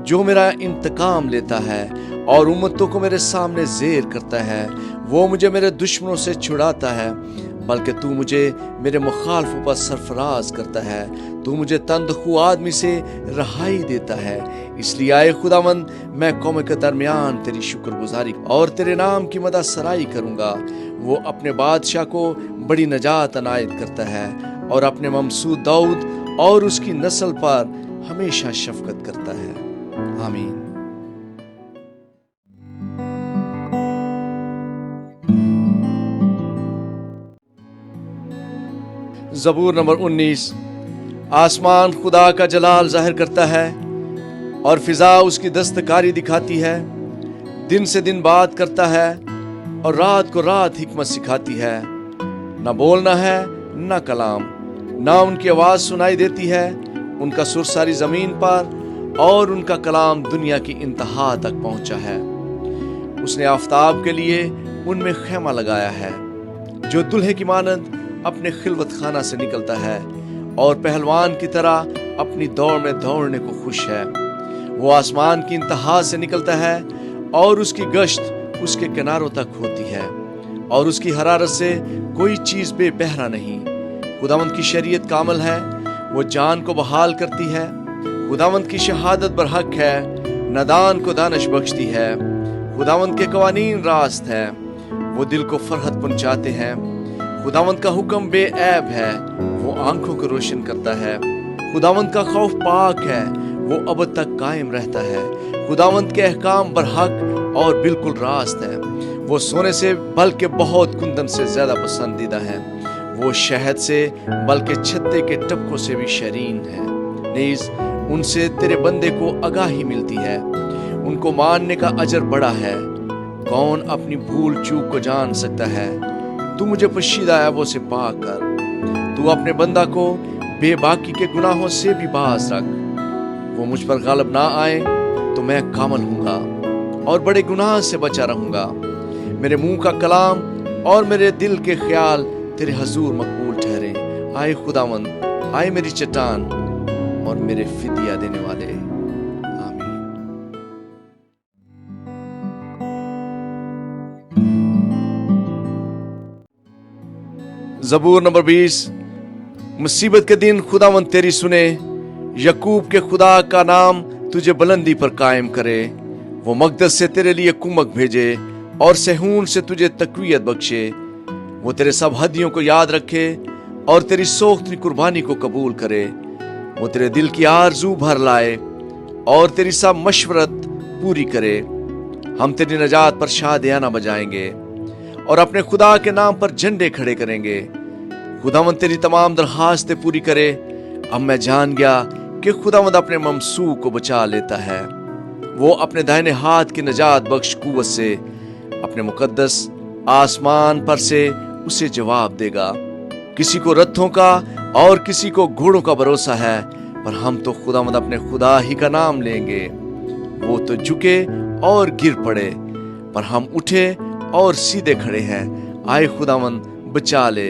जो मेरा इंतकाम लेता है और उम्मतों को मेरे सामने ज़ेर करता है। वो मुझे मेरे दुश्मनों से छुड़ाता है, बल्कि तू मुझे मेरे मुखालफों पर सरफराज करता है। तू मुझे तंदखू आदमी से रहाई देता है। इसलिए आए खुदावंद, मैं कौम के दरमियान तेरी शुक्रगुजारी और तेरे नाम की मदद सराई करूँगा। वो अपने बादशाह को बड़ी नजात अनायत करता है और अपने ममसूद दाऊद और उसकी नस्ल पर हमेशा शफकत करता है। आमीन। ज़बूर नंबर 19। आसमान खुदा का जलाल जाहिर करता है और फिजा उसकी दस्तकारी दिखाती है। दिन से दिन बात करता है और रात को रात हिकमत सिखाती है। न बोलना है न कलाम, न उनकी आवाज़ सुनाई देती है। उनका सुर सारी ज़मीन पर और उनका कलाम दुनिया की इंतहा तक पहुंचा है। उसने आफताब के लिए उनमें खैमा लगाया है, जो दुल्हे की मानद अपने खिलवत खाना से निकलता है और पहलवान की तरह अपनी दौड़ में दौड़ने को खुश है। वो आसमान की इंतहा से निकलता है और उसकी गश्त उसके किनारों तक होती है और उसकी हरारत से कोई चीज़ बेबहरा नहीं। खुदावंद की शरीयत कामल है, वो जान को बहाल करती है। खुदावंद की शहादत बरहक है, नदान को दानिश बख्शती है। खुदावंद के कवानीन रास्त है, वो दिल को फरहत पहुंचाते हैं। खुदावंद का हुक्म बेऐब है, वो आंखों को रोशन करता है। खुदावंद का खौफ पाक है, वो अब तक कायम रहता है। खुदावंद के अहकाम बरहक और बिल्कुल रास्त है। वो सोने से बल्कि बहुत कुंदन से ज्यादा पसंदीदा है। वो शहद से बल्कि छत्ते के टपकों से भी शरीन है। नीज उनसे तेरे बंदे को आगाही मिलती है, उनको मानने का अजर बड़ा है। कौन अपनी भूल चूक को जान सकता है? तू मुझे पोशीदा ऐबों से पाक कर। तू अपने बंदा को बेबाकी के गुनाहों से भी बाज रख। वो मुझ पर गालिब ना आए तो मैं कामल हूँगा और बड़े गुनाह से बचा रहूँगा। मेरे मुंह का कलाम और मेरे दिल के ख्याल तेरे हजूर मकबूल ठहरे। आए खुदावंद, आए मेरी चट्टान और मेरे फिदिया देने वाले। आमीन। ज़बूर नंबर 20। मुसीबत के दिन खुदावंद तेरी सुने, यकूब के खुदा का नाम तुझे बुलंदी पर कायम करे। वो मकदस से तेरे लिए कुमक भेजे और सहून से तुझे तकवीयत बख्शे। वो तेरे सब हदियों को याद रखे और तेरी सोख्ती कुर्बानी को कबूल करे। वो तेरे दिल की आरजू भर लाए और तेरी सब मशवरत पूरी करे। हम तेरी नजात पर शादियाना बजाएंगे और अपने खुदा के नाम पर झंडे खड़े करेंगे। खुदावंद तेरी तमाम दरखास्तें पूरी करे। अब मैं जान गया कि खुदावंद अपने ममसू को बचा लेता है। वो अपने दाहिने हाथ की नजात बख्श कुव्वत से अपने मुकद्दस आसमान पर से उसे जवाब देगा। किसी को रथों का और किसी को घोड़ों का भरोसा है, पर हम तो खुदावंद अपने खुदा ही का नाम लेंगे। वो तो झुके और गिर पड़े, पर हम उठे और सीधे खड़े हैं। आए खुदावंद, बचा ले।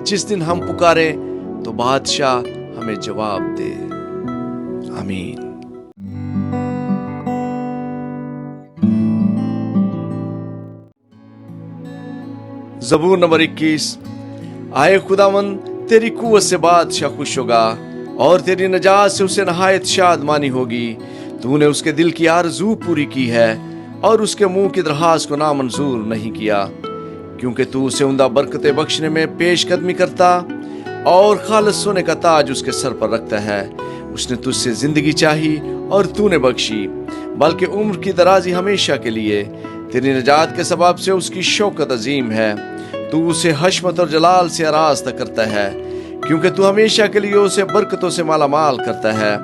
जिस दिन हम पुकारे तो बादशाह हमें जवाब दे। आमीन। ज़बूर नंबर 21। आए खुदावंद, तेरी कुव्वत से बादशाह खुश होगा और तेरी नजात से उसे नहायत शादमानी होगी। तूने उसके दिल की आरज़ू पूरी की है और उसके मुंह की दरखास्त को नामंजूर नहीं किया, क्योंकि तू उसे उम्दा बरकतें बख्शने में पेश कदमी करता और खालिस सोने का ताज उसके सर पर रखता है। उसने तुझसे जिंदगी चाही और तूने बख्शी, बल्कि उम्र की दराजी हमेशा के लिए। तेरी नजात के सबब से उसकी शौकत अजीम है। तू उसे हशमत और जलाल से आरास्ता करता है, क्योंकि तू हमेशा के लिए उसे बरकतों से मालामाल करता है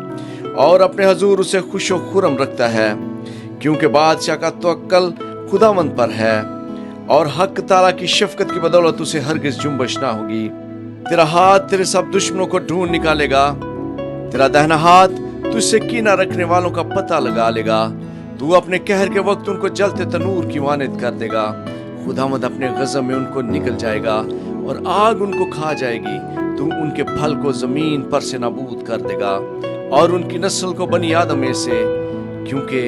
और अपने हजूर उसे खुशो खुरम रखता है। क्योंकि बादशाह का तवक्कल खुदावंद पर है और हक ताला की शफकत की बदौलत उसे हरगिज जुम्बश ना होगी। तेरा हाथ तेरे सब दुश्मनों को ढूंढ निकालेगा। तेरा दाहिना हाथ तुझसे कीना रखने वालों का पता लगा लेगा। तू अपने कहर के वक्त उनको जलते तनूर की मानद कर देगा। खुदावंद अपने गज़ब में उनको निकल जाएगा اور आग उनको खा जाएगी। तू उनके फल को जमीन पर से नाबूद कर देगा और उनकी नस्ल को बनी आदम में से, क्योंकि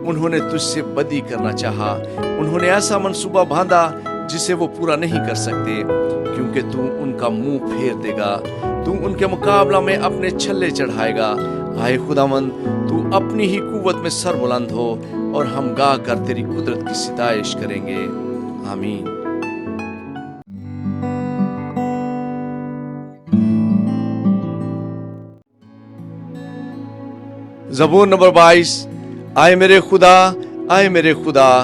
उन्होंने तुझसे बदी करना चाहा। उन्होंने ऐसा मंसूबा बांधा जिसे वो पूरा नहीं कर सकते, क्योंकि तू उनका मुंह फेर देगा। तू उनके मुकाबला में अपने छल्ले चढ़ाएगा। आए खुदावंद, तू अपनी ही कुव्वत में सर बुलंद हो और हम गा कर तेरी कुदरत की सिताइश करेंगे। आमीन। ज़बूर नंबर 22। आए मेरे खुदा,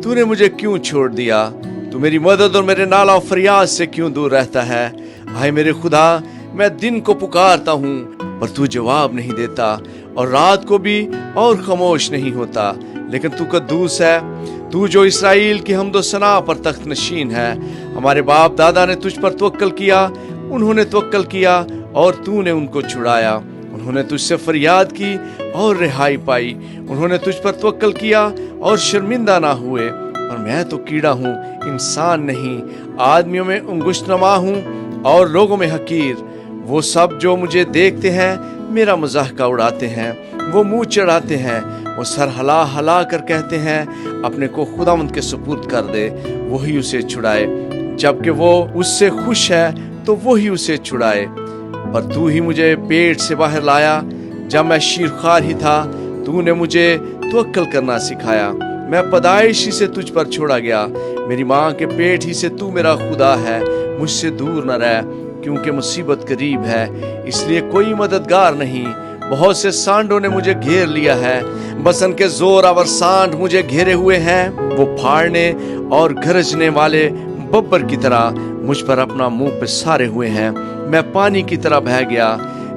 तूने मुझे क्यों छोड़ दिया? तू मेरी मदद और मेरे नाला और फरियाद से क्यों दूर रहता है? आए मेरे खुदा, मैं दिन को पुकारता हूँ पर तू जवाब नहीं देता, और रात को भी और खामोश नहीं होता। लेकिन तू कद्दूस है, तू जो इसराइल की हम्दो सना पर तख्त नशीन है। हमारे बाप दादा ने तुझ पर तवक्कल किया, उन्होंने तवक्कल किया और तूने उनको छुड़ाया। उन्होंने तुझसे फरियाद की और रिहाई पाई। उन्होंने तुझ पर तवक्कल किया और शर्मिंदा ना हुए। पर मैं तो कीड़ा हूँ, इंसान नहीं, आदमियों में अंगुशनमा हूँ और लोगों में हकीर। वो सब जो मुझे देखते हैं मेरा मजाक उड़ाते हैं, वो मुंह चढ़ाते हैं, वो सर हला हला कर कहते हैं, अपने को खुदावंद के सुपुर्द कर दे, वही उसे छुड़ाए। जबकि वो उससे खुश है तो वही उसे छुड़ाए। पर तू ही मुझे पेट से बाहर लाया, जब मैं शीरखार ही था तूने मुझे तवक्कल करना सिखाया। मैं पैदाइश ही से तुझ पर छोड़ा गया, मेरी माँ के पेट ही से तू मेरा खुदा है। मुझसे दूर न रह, क्योंकि मुसीबत करीब है, इसलिए कोई मददगार नहीं। बहुत से सांडों ने मुझे घेर लिया है, बसन के जोरावर सांड मुझे घेरे हुए हैं। वो फाड़ने और गरजने वाले बब्बर की तरह मुझ पर अपना मुंह पे सारे हुए हैं। मैं पानी की तरह बह गया,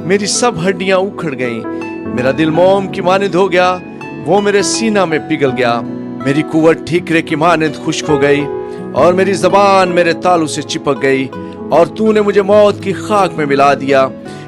मेरी सब हड्डियां उखड़ गईं। मेरा दिल मोम की मानिंद हो गया, वो मेरे सीना में पिघल गया। मेरी कुव्वत ठीकरे की मानिंद खुश्क हो गई और मेरी जबान मेरे तालू से चिपक गई। और तूने मुझे मौत की खाक में मिला दिया,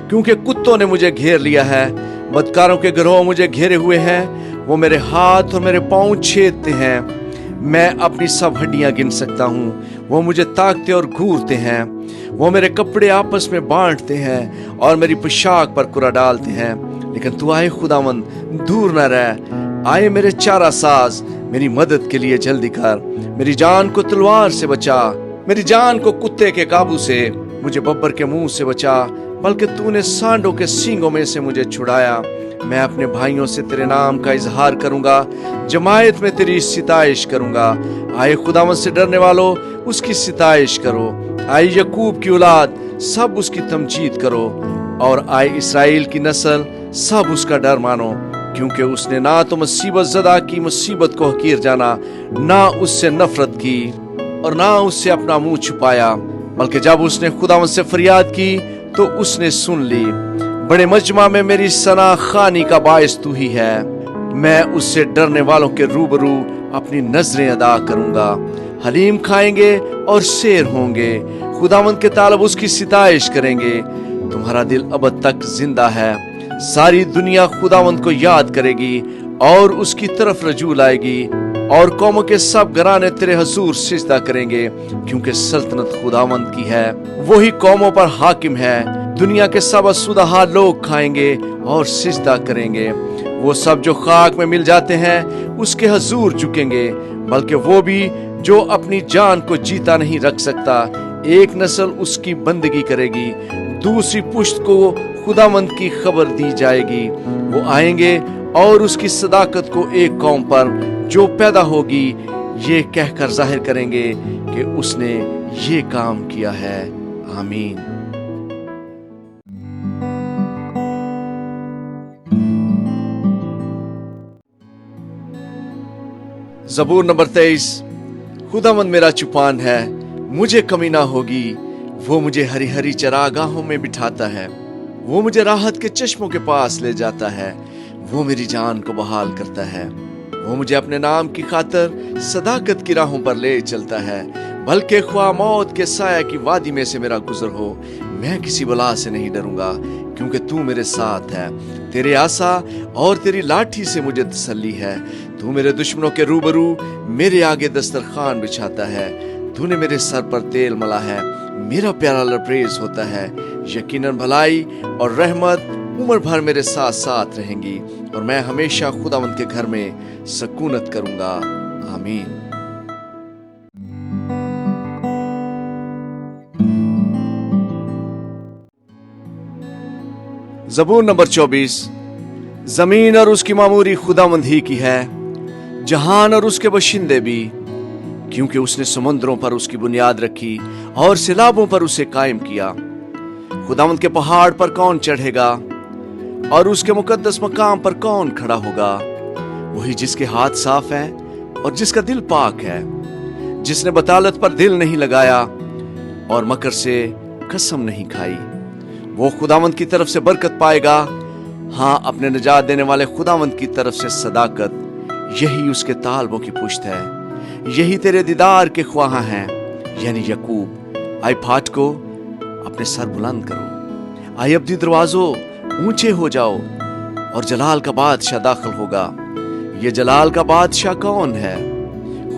क्योंकि कुत्तों ने मुझे घेर लिया है। बदकारों के गिरोह मुझे घेरे हुए हैं, वो मेरे हाथ और मेरे पांव छेदते हैं। मैं अपनी सब हड्डियां गिन सकता हूँ, वो मुझे ताकते और घूरते हैं। वो मेरे कपड़े आपस में बांटते हैं और मेरी पोशाक पर कुरा डालते हैं। लेकिन तू आए खुदावंद, दूर न रह। आए मेरे चारा साज, मेरी मदद के लिए जल्दी कर। मेरी जान को तलवार से बचा, मेरी जान को कुत्ते के काबू से। मुझे बब्बर के मुंह से बचा, बल्कि तूने सांडों के सींगों में से मुझे छुड़ाया। मैं अपने भाइयों से तेरे नाम का इजहार करूंगा, जमायत में तेरी सिताइश करूंगा। आए खुदावंद से डरने वालों, उसकी सिताइश करो। आए यकूब की औलाद, सब उसकी तमजीद करो। और आए इसराइल की नस्ल, सब उसका डर मानो। क्योंकि उसने ना तो मुसीबत ज़दा की मुसीबत को हकीर जाना, ना उससे नफरत की और ना उससे अपना मुंह छुपाया। बल्कि जब उसने खुदावंद से फरियाद की तो उसने सुन ली। बड़े मजमा में मेरी सना खानी का बायस तू ही है। मैं उससे डरने वालों के रूबरू अपनी नजरें अदा करूंगा। हलीम खाएंगे और शेर होंगे, खुदावंद के तालब उसकी सिताइश करेंगे। तुम्हारा दिल अब तक जिंदा है, सारी दुनिया खुदावंद को याद करेगी और उसकी तरफ रजू लाएगी। और कौमों के सब घराने तेरे हजूर सिजदा करेंगे, क्योंकि सल्तनत खुदावंद की है, वही कौमों पर हाकिम है। दुनिया के सब असुदहा लोग खाएंगे और सिजदा करेंगे। वो सब जो खाक में मिल जाते हैं उसके हजूर झुकेंगे, बल्कि वो भी जो अपनी जान को जीता नहीं रख सकता। एक नस्ल उसकी बंदगी करेगी, दूसरी पुश्त को खुदावंद की खबर दी जाएगी। वो आएंगे और उसकी सदाकत को एक कौम पर जो पैदा होगी ये कहकर जाहिर करेंगे कि उसने ये काम किया है। आमीन। ज़बूर नंबर 23। खुदावंद मेरा चुपान है, मुझे कमी ना होगी। वो मुझे हरी हरी चरागाहों में बिठाता है, वो मुझे राहत के चश्मों के पास ले जाता है। वो मेरी जान को बहाल करता है, वो मुझे अपने नाम की खातिर सदाकत की राहों पर ले चलता है। बल्कि ख्वाह मौत के साया की वादी में से मेरा गुजर हो, मैं किसी बला से नहीं डरूंगा, क्योंकि तू मेरे साथ है। तेरे आसा और तेरी लाठी से मुझे तसल्ली है। तू मेरे दुश्मनों के रूबरू मेरे आगे दस्तरखान बिछाता है। तूने मेरे सर पर तेल मला है, میرا پیارا لبریز ہوتا ہے۔ یقیناً بھلائی اور رحمت عمر بھر میرے ساتھ ساتھ رہیں گی اور میں ہمیشہ خداوند کے گھر میں سکونت کروں گا۔ آمین۔ زبور نمبر 24۔ زمین اور اس کی معموری خداوند ہی کی ہے، جہان اور اس کے باشندے بھی، کیونکہ اس نے سمندروں پر اس کی بنیاد رکھی اور سیلابوں پر اسے قائم کیا۔ خداوند کے پہاڑ پر کون چڑھے گا اور اس کے مقدس مقام پر کون کھڑا ہوگا؟ وہی جس کے ہاتھ صاف ہیں اور جس کا دل پاک ہے، جس نے بطالت پر دل نہیں لگایا اور مکر سے قسم نہیں کھائی۔ وہ خداوند کی طرف سے برکت پائے گا، ہاں اپنے نجات دینے والے خداوند کی طرف سے صداقت، یہی اس کے طالبوں کی پشت ہے۔ یہی تیرے دیدار کے خواہاں ہیں، یعنی یعقوب۔ آئے پھاٹکو اپنے سر بلند کرو، آئے ابدی دروازوں اونچے ہو جاؤ، اور جلال کا بادشاہ داخل ہوگا۔ یہ جلال کا بادشاہ کون ہے؟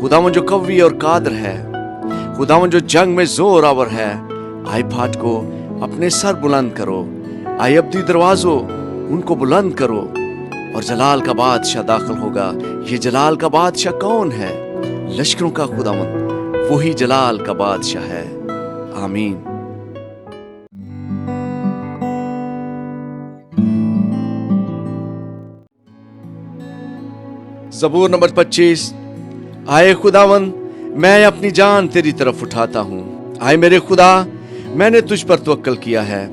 خداوند جو قوی اور قادر ہے، خداوند جو جنگ میں زور آور ہے۔ آئے پھاٹکو اپنے سر بلند کرو، آئے ابدی دروازوں ان کو بلند کرو، اور جلال کا بادشاہ داخل ہوگا۔ یہ جلال کا بادشاہ کون ہے؟ لشکروں کا خداوند، وہی جلال کا بادشاہ ہے۔ آمین۔ زبور نمبر 25۔ آئے خداوند، میں اپنی جان تیری طرف اٹھاتا ہوں۔ آئے میرے خدا، میں نے تجھ پر توکل کیا ہے،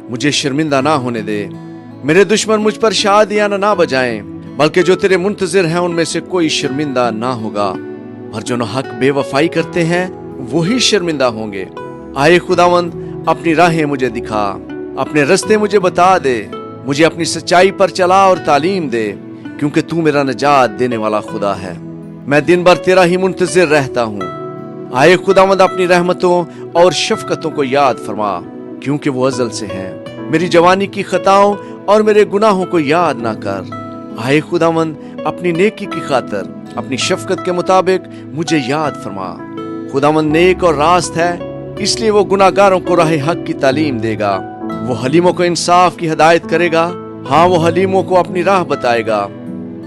مجھے شرمندہ نہ ہونے دے۔ میرے دشمن مجھ پر شادیاں نہ بجائیں، بلکہ جو تیرے منتظر ہیں ان میں سے کوئی شرمندہ نہ ہوگا، اور جو حق بے وفائی کرتے ہیں وہی شرمندہ ہوں گے۔ آئے خداوند، اپنی راہیں مجھے دکھا، اپنے رستے مجھے بتا دے، مجھے اپنی سچائی پر چلا اور تعلیم دے، کیونکہ تو میرا نجات دینے والا خدا ہے۔ میں دن بھر تیرا ہی منتظر رہتا ہوں۔ آئے خداوند، اپنی رحمتوں اور شفقتوں کو یاد فرما، کیونکہ وہ ازل سے ہیں۔ میری جوانی کی خطاؤں اور میرے گناہوں کو یاد نہ کر۔ آئے خداوند، اپنی نیکی کی خاطر اپنی شفقت کے مطابق مجھے یاد فرما۔ خداوند نیک اور راست ہے، اس لیے وہ گناہگاروں کو راہ حق کی تعلیم دے گا۔ وہ حلیموں کو انصاف کی ہدایت کرے گا، ہاں وہ حلیموں کو اپنی راہ بتائے گا۔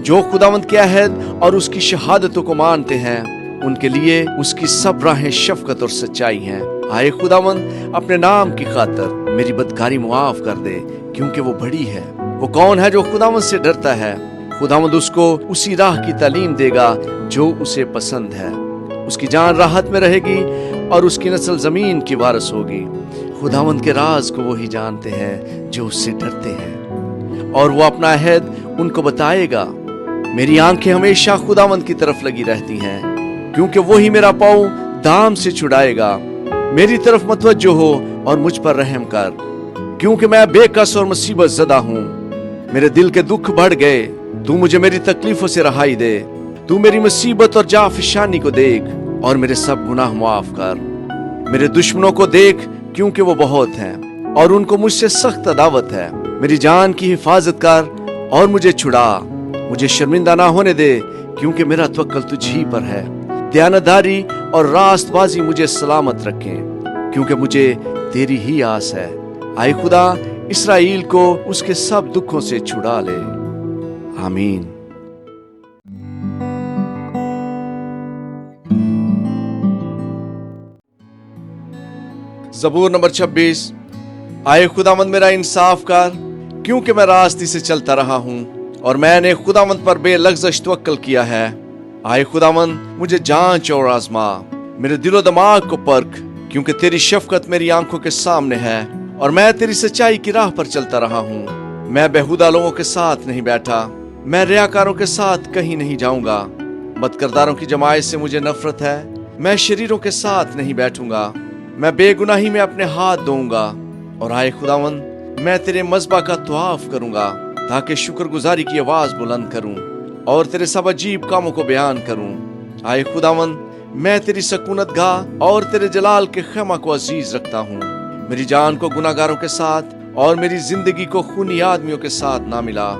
جو خداوند کے عہد اور اس کی شہادتوں کو مانتے ہیں، ان کے لیے اس کی سب راہیں شفقت اور سچائی ہیں۔ آئے خداوند، اپنے نام کی خاطر میری بدکاری معاف کر دے، کیونکہ وہ بڑی ہے۔ وہ کون ہے جو خداوند سے ڈرتا ہے؟ خداوند اس کو اسی راہ کی تعلیم دے گا جو اسے پسند ہے۔ اس کی جان راحت میں رہے گی اور اس کی نسل زمین کی وارث ہوگی۔ خداوند کے راز کو وہی جانتے ہیں جو اس سے ڈرتے ہیں، اور وہ اپنا عہد ان کو بتائے گا۔ میری آنکھیں ہمیشہ خداوند کی طرف لگی رہتی ہیں، کیونکہ وہی میرا پاؤں دام سے چھڑائے گا۔ میری طرف متوجہ ہو اور مجھ پر رحم کر، کیونکہ میں بے کس اور مصیبت زدہ ہوں۔ میرے دل کے دکھ بڑھ گئے، تو مجھے میری تکلیفوں سے رہائی دے۔ تو میری مصیبت اور جافشانی کو دیکھ اور میرے سب گناہ معاف کر۔ میرے دشمنوں کو دیکھ، کیونکہ وہ بہت ہیں اور ان کو مجھ سے سخت عداوت ہے۔ میری جان کی حفاظت کر اور مجھے چھڑا، مجھے شرمندہ نہ ہونے دے، کیونکہ میرا توکل تجھ ہی پر ہے۔ دیانتداری اور راست بازی مجھے سلامت رکھیں، کیونکہ مجھے تیری ہی آس ہے۔ آئے خدا، اسرائیل کو اس کے سب دکھوں سے چھڑا لے۔ آمین۔ زبور نمبر 26۔ آئے خداوند، میرا انصاف کر، کیونکہ میں راستی سے چلتا رہا ہوں اور میں نے خداوند پر بے لغزش توکل کیا ہے۔ آئے خداوند، مجھے جانچ اور آزما، میرے دل و دماغ کو پرکھ، کیونکہ تیری شفقت میری آنکھوں کے سامنے ہے اور میں تیری سچائی کی راہ پر چلتا رہا ہوں۔ میں بیہودہ لوگوں کے ساتھ نہیں بیٹھا، میں ریاکاروں کے ساتھ کہیں نہیں جاؤں گا۔ بد کرداروں کی جماعت سے مجھے نفرت ہے، میں شریروں کے ساتھ نہیں بیٹھوں گا۔ میں بے گناہی میں اپنے ہاتھ دھوؤں گا، اور آئے خداوند، میں تیرے مذبح کا طواف کروں گا، تاکہ شکر گزاری کی آواز بلند کروں اور تیرے سب عجیب کاموں کو بیان کروں۔ آئے خداوند، میں تیری سکونت گاہ اور تیرے جلال کے خیمہ کو عزیز رکھتا ہوں۔ میری جان کو گناہ گاروں کے ساتھ اور میری زندگی کو خونی آدمیوں کے ساتھ نہ ملا،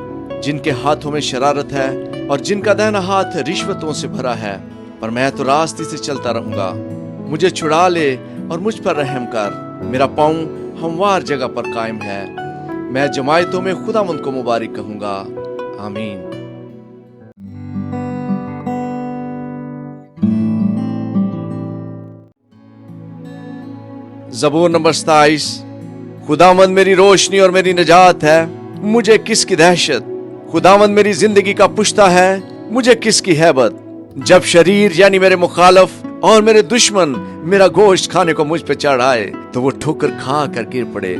جن کے ہاتھوں میں شرارت ہے اور جن کا دہنا ہاتھ رشوتوں سے بھرا ہے۔ پر میں تو راستے سے چلتا رہوں گا۔ مجھے چھڑا لے اور مجھ پر رحم کر۔ میرا پاؤں ہموار جگہ پر قائم ہے، میں جماعتوں میں خداوند کو مبارک کہوں گا۔ آمین۔ زبور نمبر 27۔ خداوند میری روشنی اور میری نجات ہے، مجھے کس کی دہشت؟ خداوند میری زندگی کا پشتا ہے، مجھے کس کی ہیبت؟ جب شریر یعنی میرے مخالف اور میرے دشمن میرا گوشت کھانے کو مجھ پہ چڑھ آئے تو وہ ٹھوکر کھا کر گر پڑے۔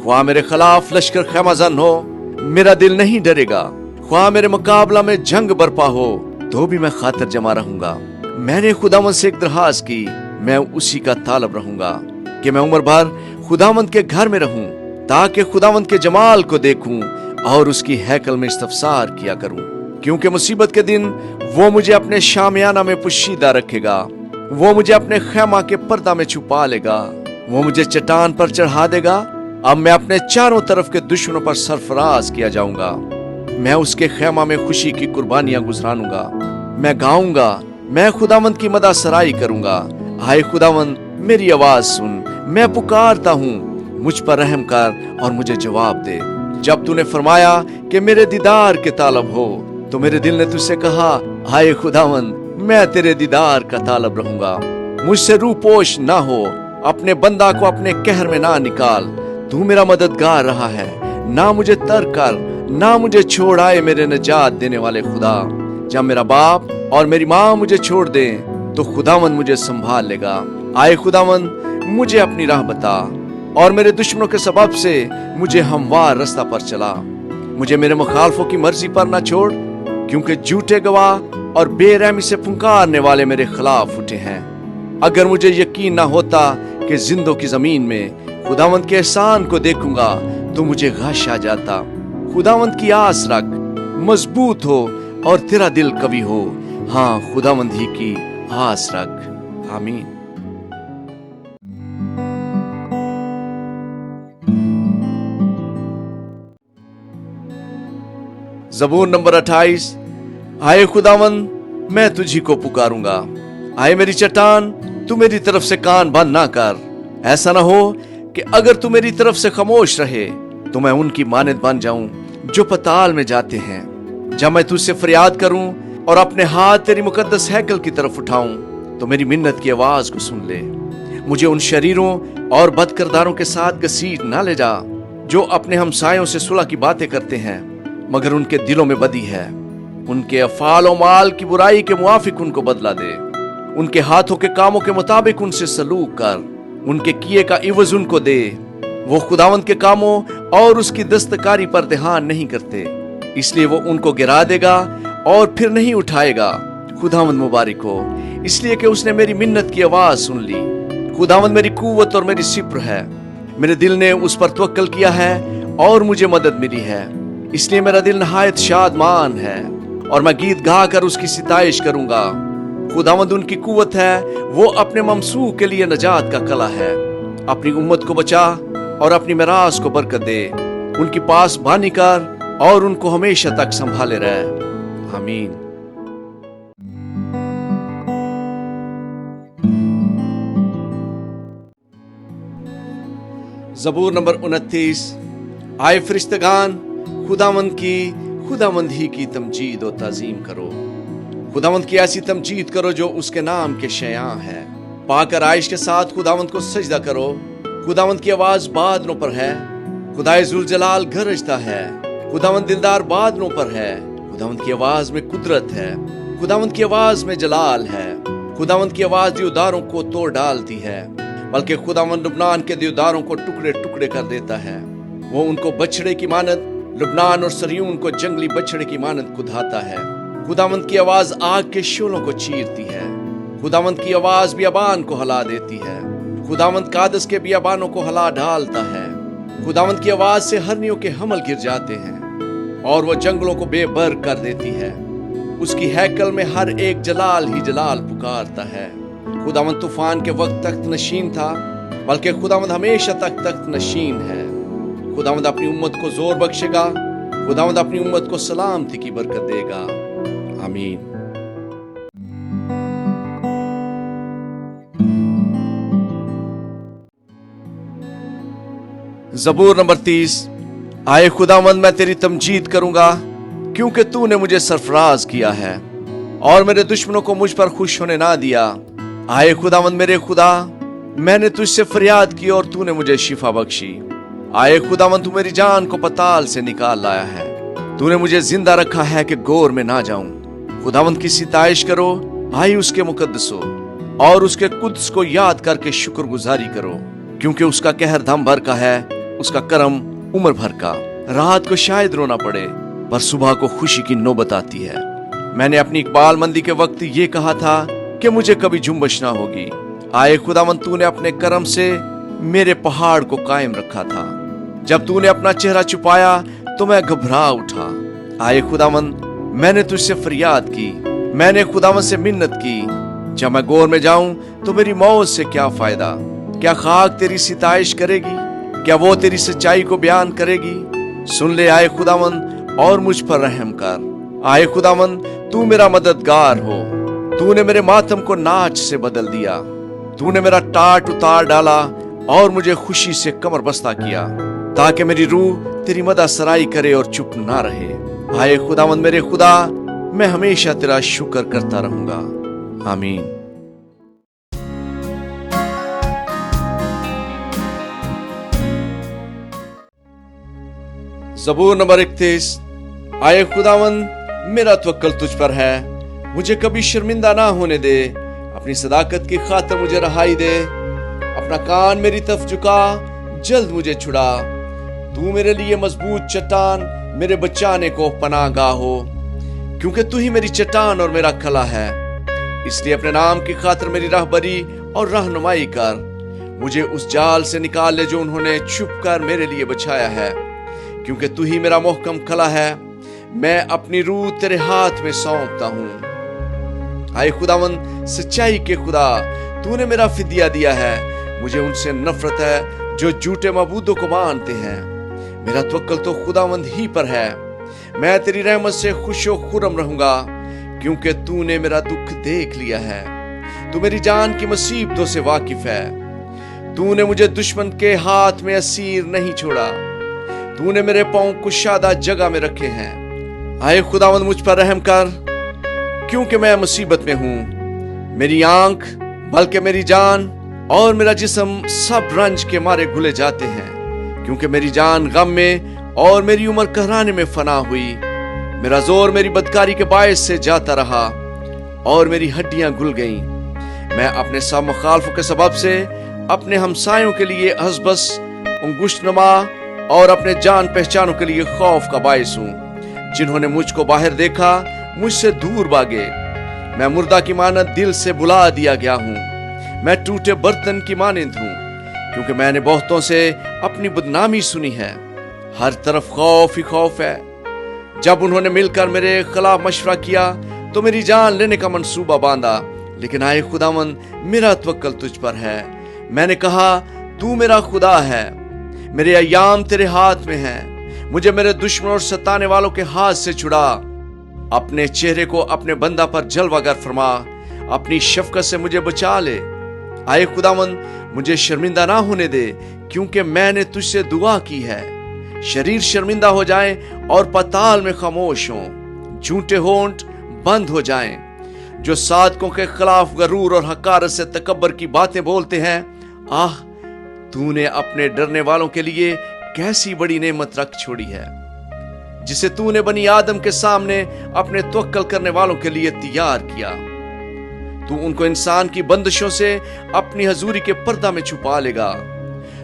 خواہ میرے خلاف لشکر خیمہ زن ہو، میرا دل نہیں ڈرے گا۔ خواہ میرے مقابلہ میں جنگ برپا ہو تو بھی میں خاطر جمع رہوں گا۔ میں نے خداوند سے ایک درخواست کی، میں اسی کا طالب رہوں گا کہ میں عمر بھر خداوند کے گھر میں رہوں، تاکہ خداوند کے جمال کو دیکھوں اور اس کی ہیکل میں استفسار کیا کروں۔ کیونکہ مصیبت کے دن وہ مجھے اپنے شامیانہ میں پوشیدہ رکھے گا، وہ مجھے اپنے خیمہ کے پردہ میں چھپا لے گا، وہ مجھے چٹان پر چڑھا دے گا۔ اب میں اپنے چاروں طرف کے دشمنوں پر سرفراز کیا جاؤں گا۔ میں اس کے خیمہ میں خوشی کی قربانیاں گزرانوں گا، میں گاؤں گا، میں خداوند کی مدح سرائی کروں گا۔ آئے خداوند میری آواز سن، میں پکارتا ہوں، مجھ پر رحم کر اور مجھے جواب دے۔ جب تو نے فرمایا کہ میرے دیدار کے طالب ہو تو میرے دل نے تجھ سے کہا، آئے خداوند میں تیرے دیدار کا طالب رہوں گا۔ مجھ سے روح پوش نہ ہو، اپنے بندہ کو اپنے قہر میں نہ نکال۔ تو میرا مددگار رہا ہے، نہ مجھے ترک کر، نہ مجھے چھوڑ، آئے میرے نجات دینے والے خدا۔ جب میرا باپ اور میری ماں مجھے چھوڑ دیں تو خداوند مجھے سنبھال لے گا۔ آئے خداوند مجھے اپنی راہ بتا اور میرے دشمنوں کے سبب سے مجھے ہموار رستہ پر چلا۔ مجھے میرے مخالفوں کی مرضی پر نہ چھوڑ، کیونکہ جھوٹے گواہ اور بے رحمی سے پھنکارنے والے میرے خلاف اٹھے ہیں۔ اگر مجھے یقین نہ ہوتا کہ زندوں کی زمین میں خداوند کے احسان کو دیکھوں گا تو مجھے غش آ جاتا۔ خداوند کی آس رکھ، مضبوط ہو اور تیرا دل قوی ہو۔ ہاں، خداوند ہی کی آس رکھ۔ آمین۔ زبور نمبر 28۔ آئے خداوند میں تجھی کو پکاروں گا، آئے میری چٹان تو میری طرف سے کان بند نہ کر۔ ایسا نہ ہو کہ اگر تو میری طرف سے خاموش رہے تو میں ان کی مانند بن جاؤں جو پتال میں جاتے ہیں۔ جب میں تجھ سے فریاد کروں اور اپنے ہاتھ تیری مقدس ہیکل کی طرف اٹھاؤں تو میری منت کی آواز کو سن لے۔ مجھے ان شریروں اور بد کرداروں کے ساتھ گھسیٹ نہ لے جا جو اپنے ہمسایوں سے صلح کی باتیں کرتے ہیں مگر ان کے دلوں میں بدی ہے۔ ان کے افعال و مال کی برائی کے موافق ان کو بدلہ دے، ان کے ہاتھوں کے کاموں کے مطابق ان سے سلوک کر، ان کے کیے کا عوض ان کو دے۔ وہ خداوند کے کاموں اور اس کی دستکاری پر دھیان نہیں کرتے، اس لیے وہ ان کو گرا دے گا اور پھر نہیں اٹھائے گا۔ خداوند مبارک ہو، اس لیے کہ اس نے میری منت کی آواز سن لی۔ خداوند میری قوت اور میری سپر ہے، میرے دل نے اس پر توکل کیا ہے اور مجھے مدد ملی ہے۔ اس لیے میرا دل نہایت شادمان ہے اور میں گیت گا کر اس کی ستائش کروں گا۔ خداوند ان کی قوت ہے، وہ اپنے ممسوح کے لیے نجات کا قلعہ ہے۔ اپنی امت کو بچا اور اپنی میراث کو برکت دے، ان کی پاس بانی کر اور ان کو ہمیشہ تک سنبھالے رہے۔ آمین۔ زبور نمبر 29۔ آئے فرشتگان خداوند ہی کی تمجید و تعظیم کرو۔ خداوند کی ایسی تمجید کرو جو اس کے نام کے شیاں ہے۔ پاک آرائش کے ساتھ خداوند کو سجدہ کرو۔ خداوند کی آواز بادلوں پر ہے، خدائے ذوالجلال گرجتا ہے۔ خداوند دلدار بادلوں پر ہے، خداوند کی آواز میں قدرت ہے، خداوند کی آواز میں جلال ہے۔ خداوند کی آواز دیوداروں کو توڑ ڈالتی ہے، بلکہ خداوند لبنان کے دیوداروں کو ٹکڑے ٹکڑے کر دیتا ہے۔ وہ ان کو بچڑے کی مانند، لبنان اور سریون کو جنگلی بچڑے کی مانند کھداتا ہے۔ خداوند کی آواز آگ کے شعلوں کو چیرتی ہے، خداوند کی آواز بیابان کو ہلا دیتی ہے، خداوند قادس کے بیابانوں کو ہلا ڈالتا ہے۔ خداوند کی آواز سے ہرنیوں کے حمل گر جاتے ہیں اور وہ جنگلوں کو بے بر کر دیتی ہے۔ اس کی ہیکل میں ہر ایک جلال ہی جلال پکارتا ہے۔ خداوند طوفان کے وقت تخت نشین تھا، بلکہ خداوند ہمیشہ تک تخت نشین ہے۔ خداوند اپنی امت کو زور بخشے گا، خداوند اپنی امت کو سلامتی کی برکت دے گا۔ آمین۔ ज़बूर नंबर 30। आए खुदावंद मैं तेरी तमजीद करूंगा क्योंकि तूने मुझे सरफराज किया है और मेरे दुश्मनों को मुझ पर खुश होने ना दिया। आए खुदावंद मेरे खुदा, मैंने तुझसे फरियाद की और तूने मुझे शिफा बख्शी। आए खुदावंद तू मेरी जान को पताल से निकाल लाया है। तूने मुझे जिंदा रखा है कि गोर में ना जाऊं। खुदावंद की सिताइश करो, आई उसके मुकद्दसो, और उसके कुद्स को याद करके शुक्रगुजारी करो, क्योंकि उसका कहर दम भर का है, उसका करम उम्र भर का। रात को शायद रोना पड़े पर सुबह को खुशी की नौबत आती है। मैंने अपनी इकबाल मंदी के वक्त ये कहा था कि मुझे कभी जुम्बश ना होगी। आए खुदावंद तूने अपने करम से मेरे पहाड़ को कायम रखा था। जब तूने अपना चेहरा छुपाया तो मैं घबरा उठा। आए खुदावंद मैंने तुझसे फरियाद की, मैंने खुदावंद से मिन्नत की। जब मैं गोर में जाऊं तो मेरी मौत से क्या फायदा? क्या खाक तेरी सिताइश करेगी? क्या वो तेरी सच्चाई को बयान करेगी? सुन ले आए खुदावंद और मुझ पर रहम कर। आए खुदावंद तू मेरा मददगार हो। तूने मेरे मातम को नाच से बदल दिया। तूने मेरा टाट उतार डाला और मुझे खुशी से कमर बस्ता किया, ताकि मेरी रूह तेरी मदा सराई करे और चुप ना रहे। आए खुदावंद मेरे खुदा, मैं हमेशा तेरा शुक्र करता रहूंगा। आमीन। ज़बूर नंबर 31। आए खुदावंद मेरा तवक्कल तुझ पर है, मुझे कभी शर्मिंदा ना होने दे। अपनी सदाकत की खातिर मुझे रहाई दे। अपना कान मेरी तरफ झुका, जल्द मुझे छुड़ा। तू मेरे लिए मजबूत चट्टान, मेरे बचाने को पनाहगाह हो, क्योंकि तू ही मेरी चट्टान और मेरा कला है। इसलिए अपने नाम की खातिर मेरी राहबरी और रहनुमाई कर। मुझे उस जाल से निकाल ले जो उन्होंने छुप कर मेरे लिए बछाया है, क्योंकि तू ही मेरा मोहकम कला है। मैं अपनी रूह तेरे हाथ में सौंपता हूँ। आए खुदावंद सच्चाई के खुदा, तूने मेरा फिदिया दिया है। मुझे उनसे नफरत है जो झूठे मबूदों को मानते हैं। मेरा तवक्कल तो खुदावंद ही पर है। मैं तेरी रहमत से खुशो खुरम रहूंगा, क्योंकि तूने मेरा दुख देख लिया है। तू मेरी जान की मुसीबतों से वाकिफ है। तूने मुझे दुश्मन के हाथ में असीर नहीं छोड़ा। तूने मेरे पांव कुशादा जगह में रखे हैं। आए खुदावंद मुझ पर रहम कर, क्योंकि मैं मुसीबत में हूं। मेरी आंख बल्कि मेरी जान और मेरा जिस्म सब रंज के मारे घुले जाते हैं, क्योंकि मेरी जान गम में और मेरी उम्र कहराने में फना हुई। मेरा जोर मेरी बदकारी के बायस से जाता रहा और मेरी हड्डियां घुल गईं। मैं अपने सब मुखालफों के सबब से अपने हमसायों के लिए हसबस, अंगुश्तनमा और अपने जान पहचानों के लिए खौफ का बायस हूँ। जिन्होंने मुझको बाहर देखा मुझसे दूर भागे। मैं मुर्दा की मानत दिल से बुला दिया गया हूँ। मैं टूटे बर्तन की मानंद हूँ, क्योंकि मैंने बहुतों से अपनी बदनामी सुनी है। हर तरफ खौफ ही खौफ है। जब उन्होंने मिलकर मेरे खिलाफ मशवरा किया तो मेरी जान लेने का मंसूबा बांधा। लेकिन आए खुदावंद मेरा तवक्कल तुझ पर है। मैंने कहा तू मेरा खुदा है। मेरे अय्याम तेरे हाथ में हैं। मुझे मेरे दुश्मन और सताने वालों के हाथ से छुड़ा। अपने चेहरे को अपने बंदा पर जलवागर फरमा। अपनी शफकत से मुझे बचा ले। आए खुदावंद मुझे शर्मिंदा ना होने दे, क्योंकि मैंने तुझसे दुआ की है। शरीर शर्मिंदा हो जाए और पाताल में खामोश हो। झूठे होंठ बंद हो जाएं, जो सादकों के खिलाफ गरूर और हकारत से तकब्बर की बातें बोलते हैं। आह, तूने अपने डरने वालों के लिए कैसी बड़ी नेमत रख छोड़ी है, जिसे तूने बनी आदम के सामने अपने तवक्कल करने वालों के लिए तैयार किया। तू उनको इंसान की बंदिशों से अपनी हजूरी के पर्दा में छुपा लेगा।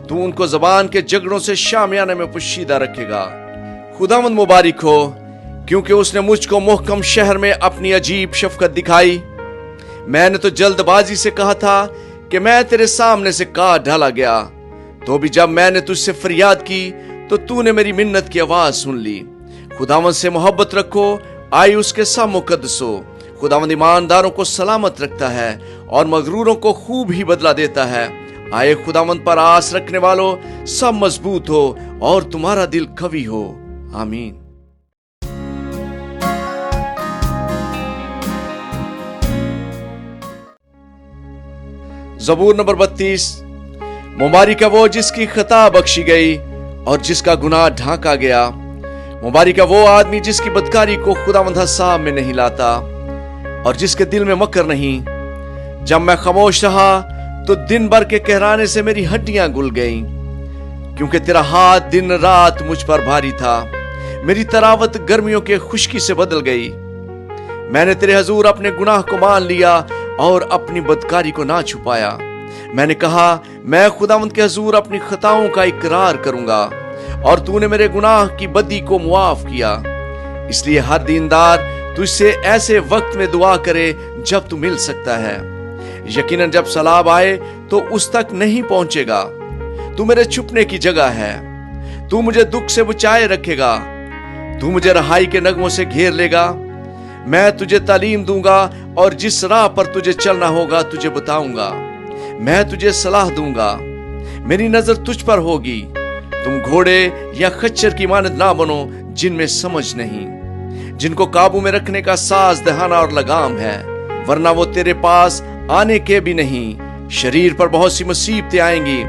तू उनको जबान के झगड़ों से शामियाने में पोशीदा रखेगा। खुदावंद मुबारक हो, क्योंकि उसने मुझको मोहकम शहर में अपनी अजीब शफकत दिखाई। मैंने तो जल्दबाजी से कहा था कि मैं तेरे सामने से काट डाला गया, तो भी जब मैंने तुझसे फरियाद की तो तूने मेरी मिन्नत की आवाज सुन ली। खुदावंद से मोहब्बत रखो, आई उसके सब मुकद्दसो। खुदावंद ईमानदारों को सलामत रखता है और मगरूरों को खूब ही बदला देता है। आए खुदावंद पर आस रखने वालों, सब मजबूत हो और तुम्हारा दिल कवी हो। आमीन। ज़बूर नंबर 32। मुबारक है वो जिसकी खता बख्शी गई और जिसका गुनाह ढांका गया। मुबारक है वो आदमी जिसकी बदकारी को खुदावंद हिसाब में नहीं लाता और जिसके दिल में मकर नहीं। जब मैं खामोश रहा तो दिन भर के कहराने से मेरी हड्डियां गुल गईं, क्योंकि तेरा हाथ दिन रात मुझ पर भारी था। मेरी तरावत गर्मियों के खुश्की से बदल गई। मैंने तेरे हजूर अपने गुनाह को मान लिया और अपनी बदकारी को ना छुपाया। मैंने कहा मैं खुदावंद के हजूर अपनी खताओं का इकरार करूंगा, और तूने मेरे गुनाह की बदी को मुआफ किया। इसलिए हर दीनदार तुझसे ऐसे वक्त में दुआ करे जब तू मिल सकता है। यकीनन जब सलाब आए तो उस तक नहीं पहुंचेगा। तू मेरे छुपने की जगह है। तू मुझे दुख से बचाए रखेगा। तू मुझे रहाई के नगमों से घेर लेगा। मैं तुझे तालीम दूंगा और जिस राह पर तुझे चलना होगा तुझे बताऊंगा। मैं तुझे सलाह दूंगा। मेरी नजर तुझ पर होगी। तुम घोड़े या खच्चर की मानद ना बनो जिनमें समझ नहीं, जिनको काबू में रखने का साज दहाना और लगाम है, वरना वो तेरे पास आने के भी नहीं। शरीर पर बहुत सी मुसीबतें आएंगी,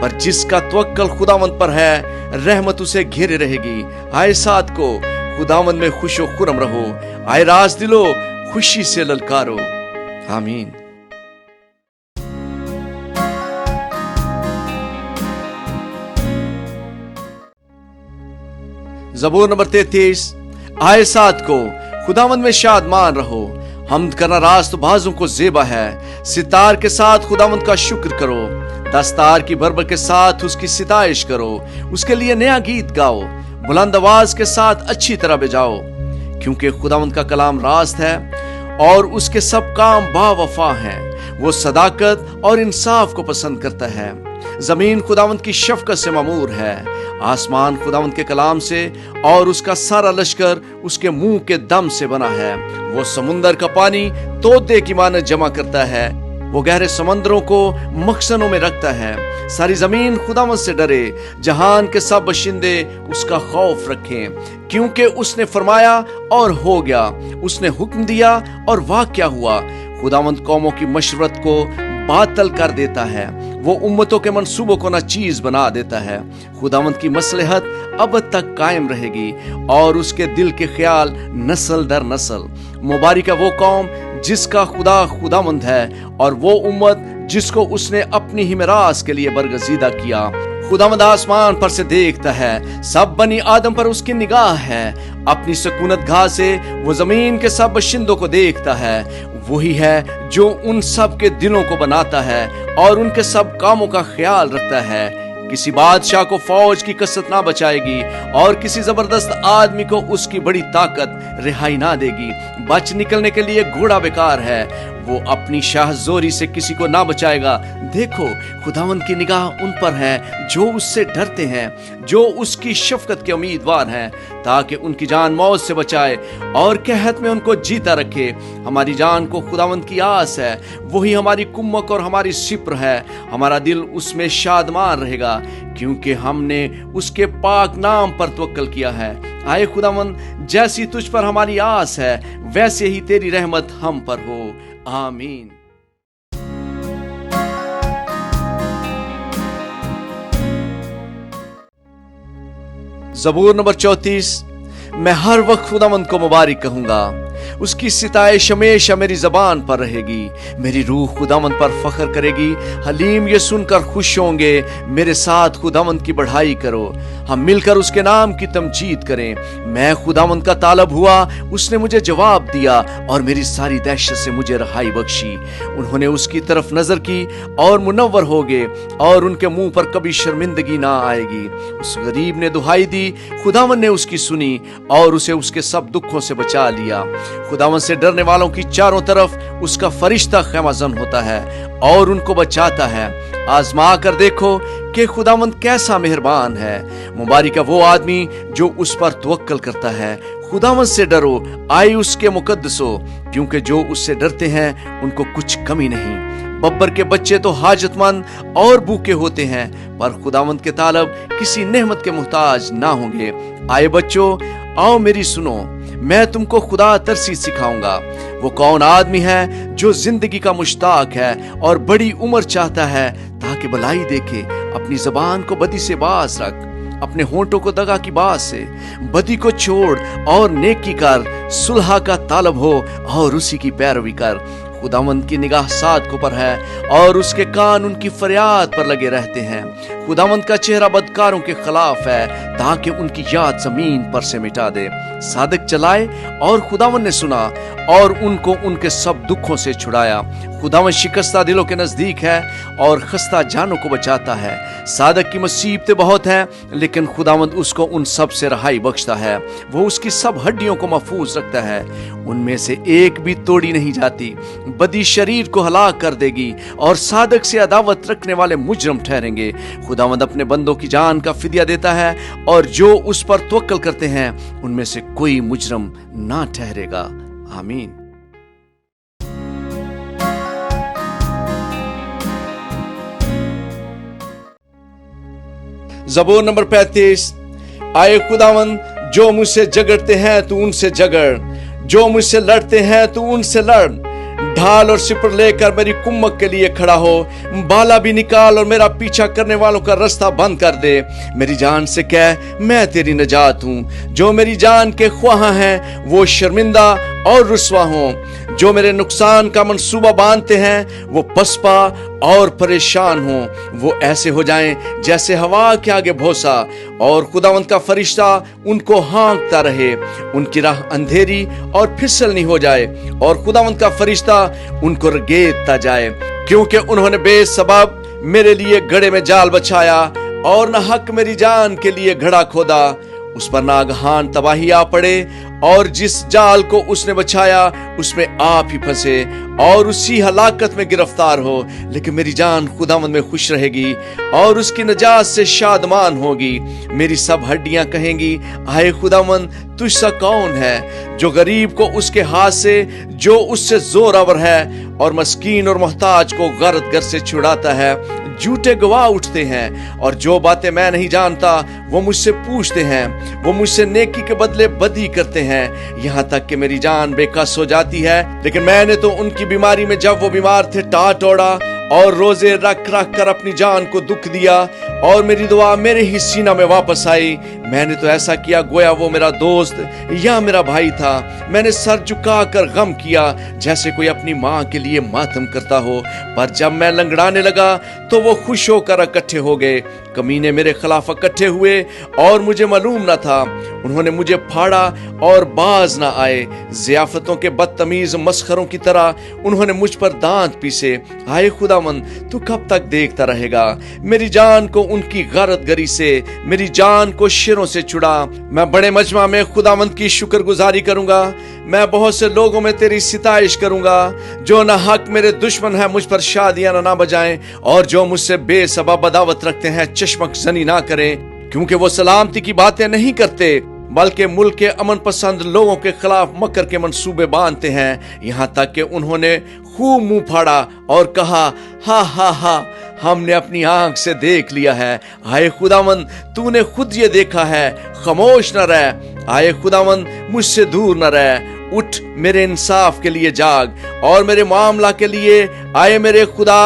पर जिसका तवक्कल खुदावंद पर है रहमत उसे घेरे रहेगी। आए साथ को खुदावंद में खुशो खुरम रहो। आए राज दिलो खुशी से ललकारो। आमीन। ज़बूर नंबर 33। आए साथ को खुदावंद में शादमान रहो। हमद करना रास्त बाजों को जेबा है। सितार के साथ खुदावंद का शुक्र करो। दस्तार की बरबर के साथ उसकी सिताइश करो। उसके लिए नया गीत गाओ। बुलंद आवाज के साथ अच्छी तरह बजाओ, क्योंकि खुदावंद का कलाम रास्त है और उसके सब काम बावफा हैं। वो सदाकत और इंसाफ को पसंद करता है। जमीन खुदावंद की शफकत से मामूर है। आसमान खुदावंद के कलाम से और उसका सारा लश्कर उसके मुंह के दम से बना है। वो समुंदर का पानी तोदे की मानद जमा करता है। वो गहरे समंदरों को मखसनों में रखता है। सारी जमीन खुदावंद से डरे। जहान के सब बशिंदे उसका खौफ रखें, क्योंकि उसने फरमाया और हो गया। उसने हुक्म दिया और वाक़या हुआ। खुदावंद कौमों की मशवरत को बातल कर देता है। वो उम्मतों के मंसूबों को नाचीज बना देता है। खुदावंद की मसलहत अब तक कायम रहेगी और उसके दिल के ख्याल नस्ल दर नस्ल। मुबारक है वो कौम जिसका खुदा खुदावंद है और वो उम्मत जिसको उसने अपनी ही मिरास के लिए बरगजीदा किया। खुदावंद आसमान पर से देखता है, सब बनी आदम पर उसकी निगाह है। अपनी सकूनत गाह से वो जमीन के सब बशिंदों को देखता है। वही है जो उन सब के दिलों को बनाता है और उनके सब कामों का ख्याल रखता है। किसी बादशाह को फौज की कसरत ना बचाएगी और किसी जबरदस्त आदमी को उसकी बड़ी ताकत रिहाई ना देगी। बच निकलने के लिए घोड़ा बेकार है। वो अपनी शाहजोरी से किसी को ना बचाएगा। देखो खुदावंद की निगाह उन पर है जो उससे डरते हैं, जो उसकी शफकत के उम्मीदवार हैं, ताकि उनकी जान मौत से बचाए और कहत में उनको जीता रखे। हमारी जान को खुदावंद की आस है। वही हमारी कुम्मक और हमारी सिप्र है। हमारा दिल उसमें शादमान रहेगा, क्योंकि हमने उसके पाक नाम पर तवक्कल किया है। आए खुदावंद, जैसी तुझ पर हमारी आस है वैसे ही तेरी रहमत हम पर हो। आमीन। ज़बूर नंबर 34। मैं हर वक्त खुदावंद को मुबारक कहूंगा। उसकी सिताइश हमेशा मेरी जबान पर रहेगी। मेरी रूह खुदावंद पर फख्र करेगी। हलीम ये सुनकर खुश होंगे। मेरे साथ खुदावंद की बढ़ाई करो। हम मिलकर उसके नाम की तमजीद करें। मैं खुदावंद का तालब हुआ, उसने मुझे जवाब दिया और मेरी सारी दहशत से मुझे रहाई बख्शी। उन्होंने उसकी तरफ नजर की और मुनव्वर हो गए और उनके मुंह पर कभी शर्मिंदगी ना आएगी। उस गरीब ने दुहाई दी, खुदावंद ने उसकी सुनी और उसे उसके सब दुखों से बचा लिया। खुदावंद से डरने वालों की चारों तरफ उसका फरिश्ता ख़ैमाज़न होता है और उनको बचाता है। आजमा कर देखो कि खुदावंद कैसा मेहरबान है। मुबारक है वो आदमी जो उस पर तवक्कल करता है। खुदावंद से डरो, आए उसके मुकद्दसो, क्योंकि जो उससे डरते हैं उनको कुछ कमी नहीं। बब्बर के बच्चे तो हाजतमंद और भूखे होते हैं, पर खुदावंद के तालब किसी नेमत के मुहताज ना होंगे। आए बच्चों, आओ मेरी सुनो, मैं तुमको खुदा तरसी सिखाऊंगा। वो कौन आदमी है जो जिंदगी का मुश्ताक है और बड़ी उम्र चाहता है ताकि भलाई देखे। अपनी जबान को बदी से बाज रख अपने होंठों को दगा की बात से, बदी को छोड़ और नेकी कर, सुलह का तालब हो और उसी की पैरवी कर। खुदावंद की निगाह सादकों पर है और उसके कान उनकी फरियाद पर लगे रहते हैं। खुदावंद का चेहरा बदकारों के खिलाफ है ताकि उनकी याद जमीन पर से मिटा दे। सादक चलाए और खुदावंद ने सुना और उनको उनके सब दुखों से छुड़ाया। खुदावंद शिकस्ता दिलों के नजदीक है और खस्ता जानों को बचाता है। सादक की मुसीबतें बहुत हैं, लेकिन खुदावंद उसको उन सब से रहाई बख्शता है। वो उसकी सब हड्डियों को महफूज रखता है, उनमें से एक भी तोड़ी नहीं जाती। बदी शरीर को हलाक कर देगी और सादक से अदावत रखने वाले मुजरम ठहरेंगे। खुदावंद अपने बंदों की जान का फिदिया देता है और जो उस पर तवक्कल करते हैं उनमें से कोई मुजरम ना ठहरेगा। आमीन। ज़बूर नंबर 35। आए खुदावंद, जो मुझसे झगड़ते हैं तू उनसे झगड़, जो मुझसे लड़ते हैं तू उनसे लड़। ढाल और सिपर लेकर मेरी कुम्मक के लिए खड़ा हो, बाला भी निकाल और मेरा पीछा करने वालों का रास्ता बंद कर दे। मेरी जान से कह, मैं तेरी नजात हूँ। जो मेरी जान के ख्वाह हैं वो शर्मिंदा और रुस्वा हों। जो मेरे नुकसान का मंसूबा बांधते हैं वो पसपा और परेशान हों। वो ऐसे हो जाएं जैसे हवा के आगे भोसा, और खुदावंद का फरिश्ता उनको हाँकता रहे। उनकी राह अंधेरी और फिसलनी हो जाए और खुदावंद का फरिश्ता उनको रगेदता जाए, क्योंकि उन्होंने बेसबब मेरे लिए गड़े में जाल बछाया और न हक मेरी जान के लिए घड़ा खोदा। उस पर नागहान तबाही आ पड़े और जिस जाल को उसने बछाया उसमें आप ही फंसे और उसी हलाकत में गिरफ्तार हो। लेकिन मेरी जान खुदावंद में खुश रहेगी और उसकी नजात से शादमान होगी। मेरी सब हड्डियां कहेंगी, आए खुदावंद, तुझसा कौन है जो गरीब को उसके हाथ से, जो उससे जोरावर है और मस्कीन और मोहताज को गरद गर से छुड़ाता है। झूठे गवाह उठते हैं और जो बातें मैं नहीं जानता वो मुझसे पूछते हैं। वो मुझसे नेकी के बदले बदी करते हैं, यहाँ तक कि मेरी जान बेकस हो जाती है। लेकिन मैंने तो उनकी बीमारी में, जब वो बीमार थे, टाट ओढ़ा और रोजे रख रख कर अपनी जान को दुख दिया और मेरी दुआ मेरे ही सीना में वापस आई। मैंने तो ऐसा किया गोया वो मेरा दोस्त या मेरा भाई था। मैंने सर झुका कर गम किया जैसे कोई अपनी माँ के लिए मातम करता हो। पर जब मैं लंगड़ाने लगा तो वो खुश होकर इकट्ठे हो गए। कमीने मेरे खिलाफ इकट्ठे हुए और मुझे मालूम न था। उन्होंने मुझे फाड़ा और बाज न आए। ज़ियाफतों के बदतमीज मस्खरों की तरह उन्होंने मुझ पर दांत पीसे। आए खुदावंद, तू कब तक देखता रहेगा? मेरी जान को उनकी गरदगरी से, मेरी जान को शिरों से छुड़ा। मैं बड़े मजमा में खुदावंद की शुक्रगुजारी करूंगा। मैं बहुत से लोगों में तेरी सिताइश करूंगा। जो ना हक मेरे दुश्मन है मुझ पर शादियां ना बजाएं और जो मुझसे बेसबब बदावत रखते हैं चश्मक जनी ना करें, क्योंकि वो सलामती की बातें नहीं करते बल्कि मुल्क के अमन पसंद लोगों के खिलाफ मकर के मंसूबे बांधते हैं। यहाँ तक कि उन्होंने खूब मुंह फाड़ा और कहा, हा हा हा, हमने अपनी आंख से देख लिया है। आए खुदावंद, तूने खुद ये देखा है, खामोश न रह। आए खुदावंद, मुझसे दूर न रह। उठ, मेरे इंसाफ के लिए जाग और मेरे मामला के लिए। आए मेरे खुदा,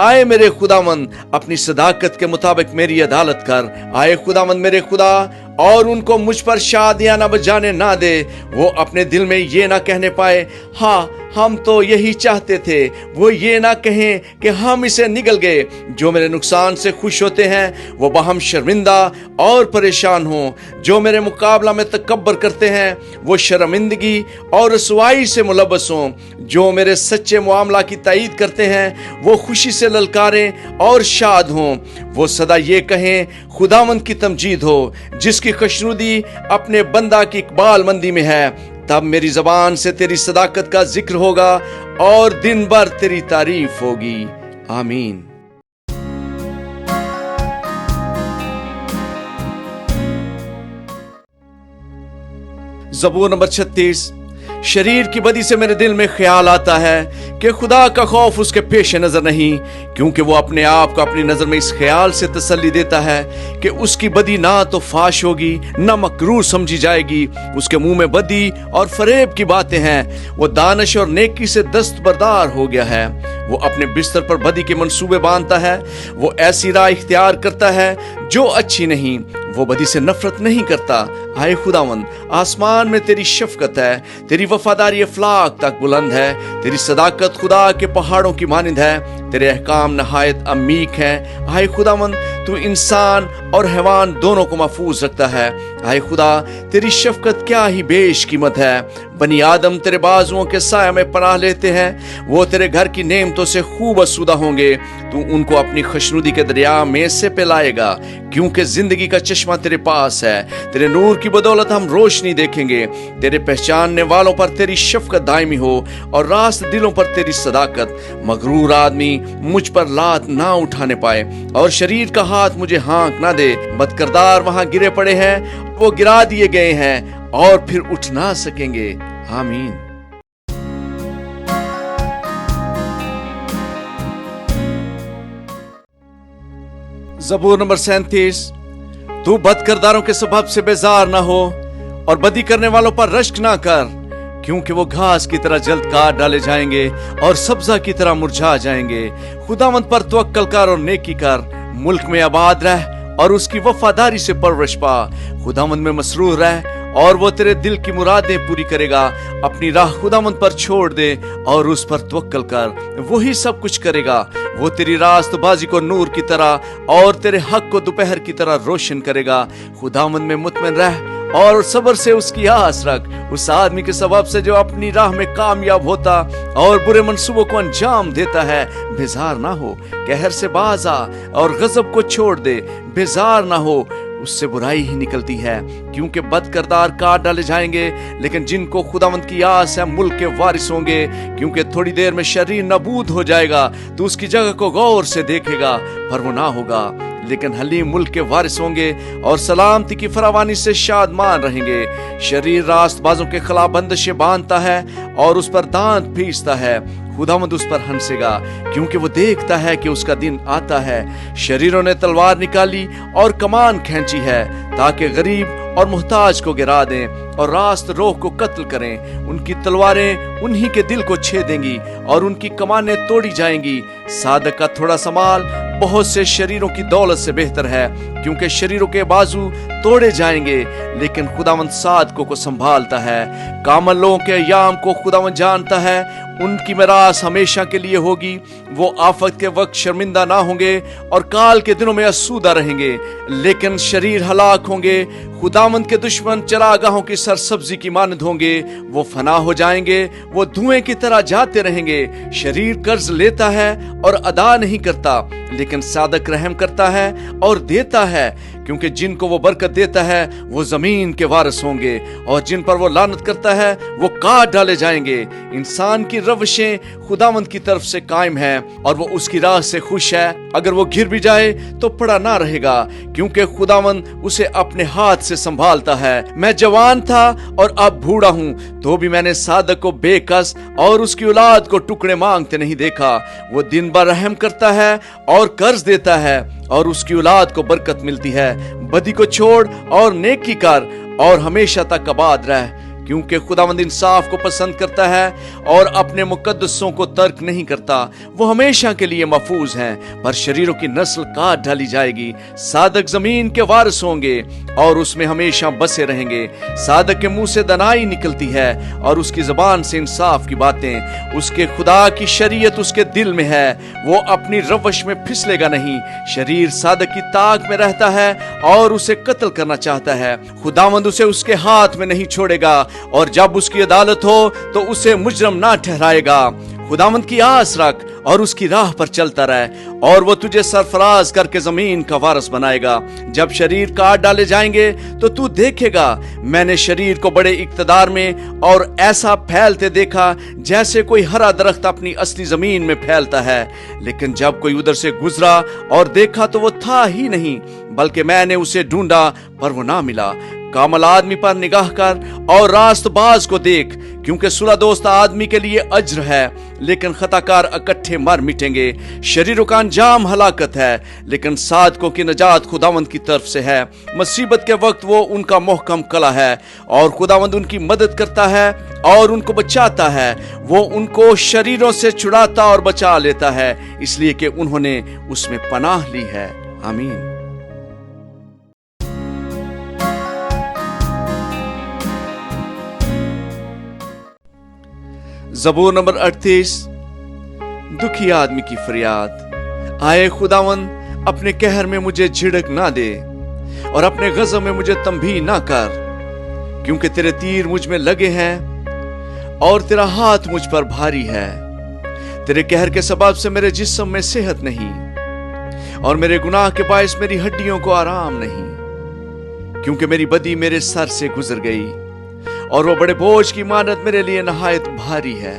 आए मेरे खुदावंद, अपनी सदाकत के मुताबिक मेरी अदालत कर। आए खुदावंद मेरे खुदा, और उनको मुझ पर शादियां ना बजाने ना दे। वो अपने दिल में ये ना कहने पाए, हाँ हम तो यही चाहते थे। वो ये ना कहें कि हम इसे निगल गए। जो मेरे नुकसान से खुश होते हैं वो बहम शर्मिंदा और परेशान हों। जो मेरे मुकाबला में तकब्बर करते हैं वो शर्मिंदगी और रसवाई से मुलब्बस हों। जो मेरे सच्चे मामला की ताईद करते हैं वो खुशी से ललकारें और शाद हों। वो सदा ये कहें, खुदावंद की तमजीद हो, जिसकी खुशनुदी अपने बंदा की इकबाल मंदी में है। तब मेरी जबान से तेरी सदाकत का जिक्र होगा और दिन भर तेरी तारीफ होगी। आमीन। ज़बूर नंबर 36। शरीर की बदी से मेरे दिल में ख्याल आता है कि खुदा का खौफ उसके पेश नजर नहीं, क्योंकि वो अपने आप को अपनी नजर में इस ख्याल से तसल्ली देता है कि उसकी बदी ना तो फाश होगी ना मकरूह समझी जाएगी। उसके मुंह में बदी और फरेब की बातें हैं। वो दानिश और नेकी से दस्तबरदार हो गया है। वो अपने बिस्तर पर बदी के मंसूबे बांधता है। वो ऐसी राह इख्तियार करता है जो अच्छी नहीं। वो बदी से नफरत नहीं करता। आए खुदावंद, आसमान में तेरी शफकत है, तेरी वफादारी अफलाक तक बुलंद है, तेरी सदाकत खुदा के पहाड़ों की मानिंद है, तेरे अहकाम नहायत अमीक है। आए खुदावंद, तू इंसान और हैवान दोनों को महफूज रखता है। आए खुदा, तेरी शफकत क्या ही बेशकीमत है। बनी आदम तेरे बाजुओं के साया में पनाह लेते हैं, वो तेरे घर की नेमतों से खूब आसूदा होंगे। तू उनको अपनी खुशनुदी के दरिया में से पिलाएगा, क्योंकि जिंदगी का चश्मा तेरे पास है। तेरे नूर की बदौलत हम रोशनी देखेंगे। तेरे पहचानने वालों पर तेरी शफकत दायमी हो और रास्त दिलों पर तेरी सदाकत। मगरूर आदमी मुझ पर लात ना उठाने पाए और शरीर का हाथ मुझे हाँक ना दे। बदकिरदार वहां गिरे पड़े हैं, वो गिरा दिए गए हैं और फिर उठ ना सकेंगे। आमीन। ज़बूर नंबर 37। तू बदकिरदारों के सबब से बेजार ना हो और बदी करने वालों पर रश्क ना कर, क्योंकि वो घास की तरह जल्द काट डाले जाएंगे और सब्जा की तरह मुरझा जाएंगे। खुदावंद पर तवक्कल कर और नेकी कर, मुल्क में आबाद रह और उसकी वफादारी से परवरिश पा। खुदावंद में मसरूर रह और वो तेरे दिल की मुरादें पूरी करेगा। अपनी राह खुदावंद पर छोड़ दे और उस पर तवक्कल कर, वो ही सब कुछ करेगा। वो तेरी रास्तबाजी को नूर की तरह और तेरे हक को दोपहर की तरह रोशन करेगा। खुदावंद में मुतमईन रह और सब्र से उसकी आस रख। उस आदमी के सबब से जो अपनी राह में कामयाब होता और बुरे मंसूबों को अंजाम देता है, बेजार ना हो। कहर से बाज आ और गजब को छोड़ दे, बेजार ना हो। उससे बुराई ही निकलती है, क्योंकि बदकिरदार काट डाले जाएंगे, लेकिन जिनको खुदावंद की आस है मुल्क के वारिस होंगे। क्योंकि थोड़ी देर में शरीर नबूद हो जाएगा, तो उसकी जगह को गौर से देखेगा, पर वो ना होगा। लेकिन हलीम मुल्क के वारिस होंगे और सलामती की फरावानी से शादमान रहेंगे। शरीर रास्तबाजों के खिलाफ बंदिशें बांधता है और उस पर दांत पीसता है। खुदावंद उस पर हंसेगा, क्योंकि वो देखता है कि उसका दिन आता है। शरीरों ने तलवार निकाली और कमान खींची है, ताकि गरीब और मुहताज को गिरा दें और रास्त रोह को कत्ल करें। उनकी तलवारें उन्हीं के दिल को छेदेंगी और उनकी कमानें तोड़ी जाएंगी। सादक का थोड़ा समाल बहुत से शरीरों की दौलत से बेहतर है, क्योंकि शरीरों के बाजू तोड़े जाएंगे, लेकिन खुदावंद सादकों को संभालता है। कामल लोगों के अय्याम को खुदावंद जानता है, उनकी मिरास हमेशा के लिए होगी। वो आफत के वक्त शर्मिंदा ना होंगे और काल के दिनों में आसूदा रहेंगे, लेकिन शरीर हलाक होंगे। खुदावंद के दुश्मन चरागाहों की सरसब्जी की मानद होंगे, वो फना हो जाएंगे, वो धुएं की तरह जाते रहेंगे। शरीर कर्ज लेता है और अदा नहीं करता, लेकिन सादक रहम करता है और देता है। क्योंकि जिनको वो बरकत देता है वो जमीन के वारिस होंगे, और जिन पर वो लानत करता है वो काट डाले जाएंगे। इंसान की रवशें खुदावंद की तरफ से कायम है और वो उसकी राह से खुश है। अगर वो गिर भी जाए तो पड़ा ना रहेगा, क्योंकि खुदावंद उसे अपने हाथ से संभालता है। मैं जवान था और अब बूढ़ा हूँ, तो भी मैंने सादक को बेकस और उसकी औलाद को टुकड़े मांगते नहीं देखा। वो दिन भर रहम करता है और कर्ज देता है, और उसकी औलाद को बरकत मिलती है। बदी को छोड़ और नेकी कर और हमेशा तक आबाद रह, क्योंकि खुदावंद इंसाफ को पसंद करता है और अपने मुकद्दसों को तर्क नहीं करता। वो हमेशा के लिए महफूज हैं, पर शरीरों की नस्ल काट डाली जाएगी। सादक जमीन के वारिस होंगे और उसमें हमेशा बसे रहेंगे। सादक के मुंह से दनाई निकलती है और उसकी जबान से इंसाफ की बातें। उसके खुदा की शरीयत उसके दिल में है, वो अपनी रवश में फिसलेगा नहीं। शरीर सादक की ताक में रहता है और उसे कत्ल करना चाहता है। खुदावंद उसे उसके हाथ में नहीं छोड़ेगा, और जब उसकी अदालत हो तो उसे मुजरम ना ठहराएगा। खुदावंद की आस रख और उसकी राह पर चलता रहे, और वो तुझे सरफराज करके जमीन का वारिस बनाएगा। जब शरीर काट डाले जाएंगे तो तू देखेगा, मैंने शरीर को बड़े इक्तदार में और ऐसा फैलते देखा जैसे कोई हरा दरख्त अपनी असली जमीन में फैलता है। लेकिन जब कोई उधर से गुजरा और देखा तो वो था ही नहीं, बल्कि मैंने उसे ढूंढा पर वो ना मिला। कामल आदमी पर निगाह कर और रास्तबाज को देख, क्योंकि सुलह दोस्त आदमी के लिए अज्र है, लेकिन खताकार इकट्ठे मर मिटेंगे। शरीरों का अंजाम हलाकत है, लेकिन सादकों की नजात खुदावंद की तरफ से है। मुसीबत के वक्त वो उनका मोहकम कला है, और खुदावंद उनकी मदद करता है और उनको बचाता है। वो उनको शरीरों से छुड़ाता और बचा लेता है, इसलिए कि उन्होंने उसमें पनाह ली है। आमीन। ज़बूर नंबर 38। दुखी आदमी की फरियाद। आए खुदावन, अपने कहर में मुझे झिड़क ना दे और अपने गज़ब में मुझे तंबीह ना कर, क्योंकि तेरे तीर मुझ में लगे हैं और तेरा हाथ मुझ पर भारी है। तेरे कहर के सबब से मेरे जिस्म में सेहत नहीं और मेरे गुनाह के बायस मेरी हड्डियों को आराम नहीं, क्योंकि मेरी बदी मेरे सर से गुजर गई और वो बड़े बोझ की मानत मेरे लिए नहायत भारी है।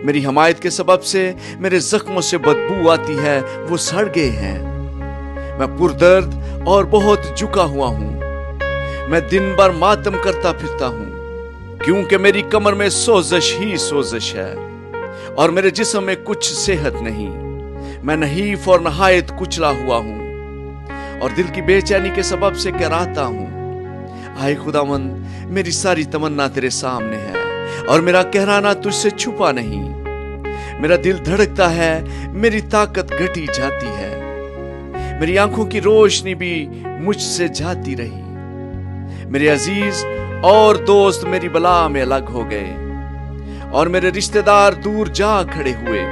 मेरी हमायत के सबब से मेरे जख्मों से बदबू आती है, वो सड़ गए हैं। मैं पुरदर्द और बहुत झुका हुआ हूं। मैं दिन भर मातम करता फिरता हूं, क्योंकि मेरी कमर में सोजश ही सोजश है और मेरे जिस्म में कुछ सेहत नहीं। मैं नहीफ और नहायत कुचला हुआ हूं और दिल की बेचैनी के सबब से कराहता हूं। आए खुदावंद, मेरी सारी तमन्ना तेरे सामने है और मेरा कहराना तुझसे छुपा नहीं। मेरा दिल धड़कता है, मेरी ताकत घटी जाती है, मेरी आंखों की रोशनी भी मुझसे जाती रही। मेरे अजीज और दोस्त मेरी बला में अलग हो गए और मेरे रिश्तेदार दूर जा खड़े हुए।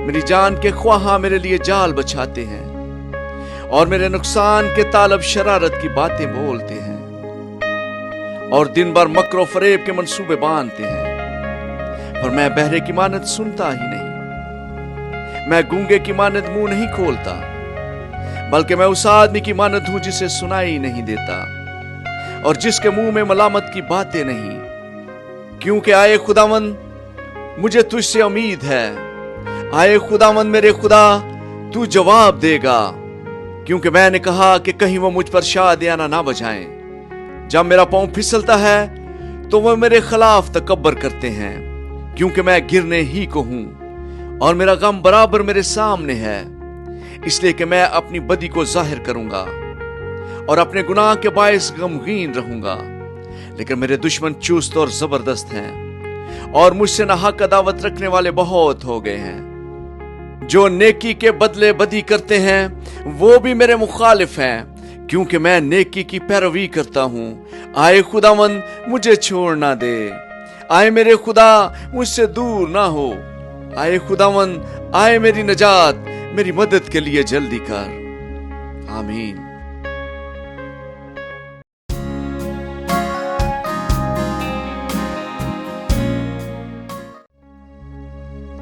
मेरी जान के ख्वाहा मेरे लिए जाल बछाते हैं और मेरे नुकसान के तालब शरारत की बातें बोलते हैं और दिन भर मक्र फरेब के मंसूबे बांधते हैं। पर मैं बहरे की मानत सुनता ही नहीं, मैं गूंगे की मानत मुंह नहीं खोलता, बल्कि मैं उस आदमी की मानत हूं जिसे सुनाई नहीं देता और जिसके मुंह में मलामत की बातें नहीं। क्योंकि आए खुदावंद, मुझे तुझसे उम्मीद है। आए खुदावंद मेरे खुदा, तू जवाब देगा, क्योंकि मैंने कहा कि कहीं वो मुझ पर शादियाना ना बजाएं। जब मेरा पांव फिसलता है तो वो मेरे खिलाफ तकब्बर करते हैं, क्योंकि मैं गिरने ही को हूं और मेरा गम बराबर मेरे सामने है। इसलिए कि मैं अपनी बदी को जाहिर करूंगा और अपने गुनाह के बायस गमगीन रहूंगा। लेकिन मेरे दुश्मन चुस्त और जबरदस्त हैं और मुझसे नाहक अदावत रखने वाले बहुत हो गए हैं। जो नेकी के बदले बदी करते हैं वो भी मेरे मुखालिफ हैं, क्योंकि मैं नेकी की पैरवी करता हूं। आए खुदावंद, मुझे छोड़ ना दे। आए मेरे खुदा, मुझसे दूर ना हो। आए खुदावंद, आए मेरी नजात, मेरी मदद के लिए जल्दी कर। आमीन।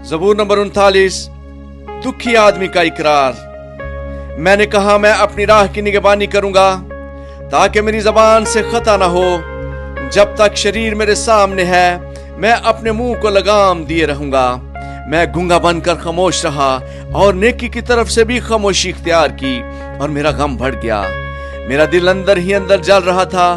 ज़बूर नंबर 39। दुखी आदमी का इकरार। मैंने कहा, मैं अपनी राह की निगहबानी करूंगा ताकि मेरी जबान से खता ना हो। जब तक शरीर मेरे सामने है मैं अपने मुंह को लगाम दिए रहूंगा। मैं गूंगा बनकर खामोश रहा और नेकी की तरफ से भी खामोशी इख्तियार की और मेरा गम बढ़ गया। मेरा दिल अंदर ही अंदर जल रहा था।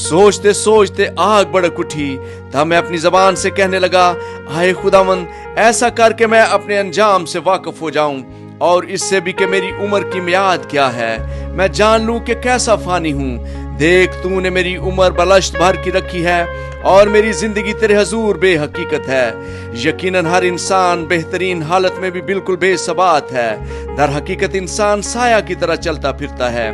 सोचते सोचते आग भड़क उठी। तब मैं अपनी जबान से कहने लगा, आए खुदावंद, ऐसा करके मैं अपने अंजाम से वाकिफ हो जाऊं और इससे भी कि मेरी उम्र की मियाद क्या है, मैं जान लूं कि कैसा फानी हूं। देख, तूने मेरी उम्र बलश्त भर की रखी है और मेरी जिंदगी तेरे हजूर बेहकीकत है। यकीनन हर इंसान बेहतरीन हालत में भी बिल्कुल बेसबात है। दर हकीकत इंसान साया की तरह चलता फिरता है।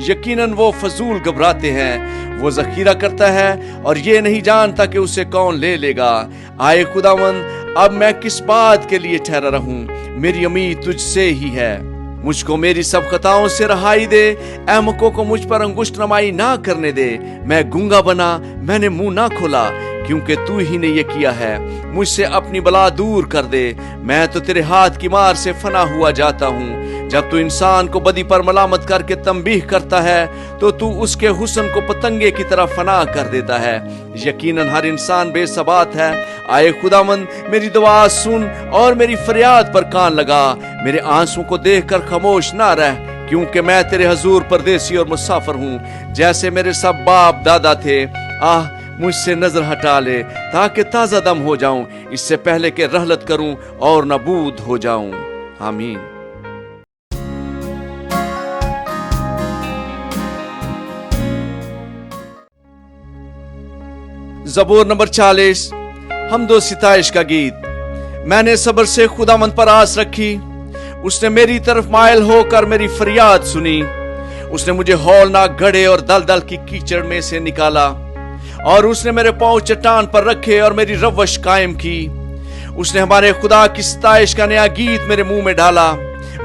यकीनन वो फजूल घबराते हैं। वो जखीरा करता है और ये नहीं जानता कि उसे कौन ले लेगा। आए खुदावंद, अब मैं किस बात के लिए ठहरा रहूं? मेरी उम्मीद तुझसे ही है। मुझको मेरी सब खताओं से रहाई दे। अहमकों को मुझ पर अंगुष्ठ नमाई ना करने दे। मैं गूंगा बना, मैंने मुंह ना खोला, क्योंकि तू ही ने ये किया है। मुझसे अपनी बला दूर कर दे। मैं तो तेरे हाथ की मार से फना हुआ जाता हूँ। जब तू इंसान को बदी पर मलामत करके तंबीह करता है तो तू उसके हुस्न को पतंगे की तरह फना कर देता है। यकीनन हर इंसान बेसबात है। आए खुदावंद, मेरी दुआ सुन और मेरी फरियाद पर कान लगा। मेरे आंसुओं को देखकर खामोश ना रह, क्योंकि मैं तेरे हजूर परदेसी और मुसाफिर हूँ। जैसे मेरे सब बाप दादा थे, आह मुझसे नजर हटा ले ताकि ताजा दम हो जाऊं, इससे पहले कि रहलत करूं और नबूद हो जाऊं। आमीन। ज़बूर नंबर 40। हमदो सिताइश का गीत। मैंने सब्र से खुदावंद पर आस रखी। उसने मेरी तरफ मायल होकर मेरी फरियाद सुनी। उसने मुझे हौलनाक गड्ढे और दलदल की कीचड़ में से निकाला اور اس نے میرے پاؤں چٹان پر رکھے اور میری روش قائم کی۔ اس نے ہمارے خدا کی ستائش کا نیا گیت میرے منہ میں ڈالا۔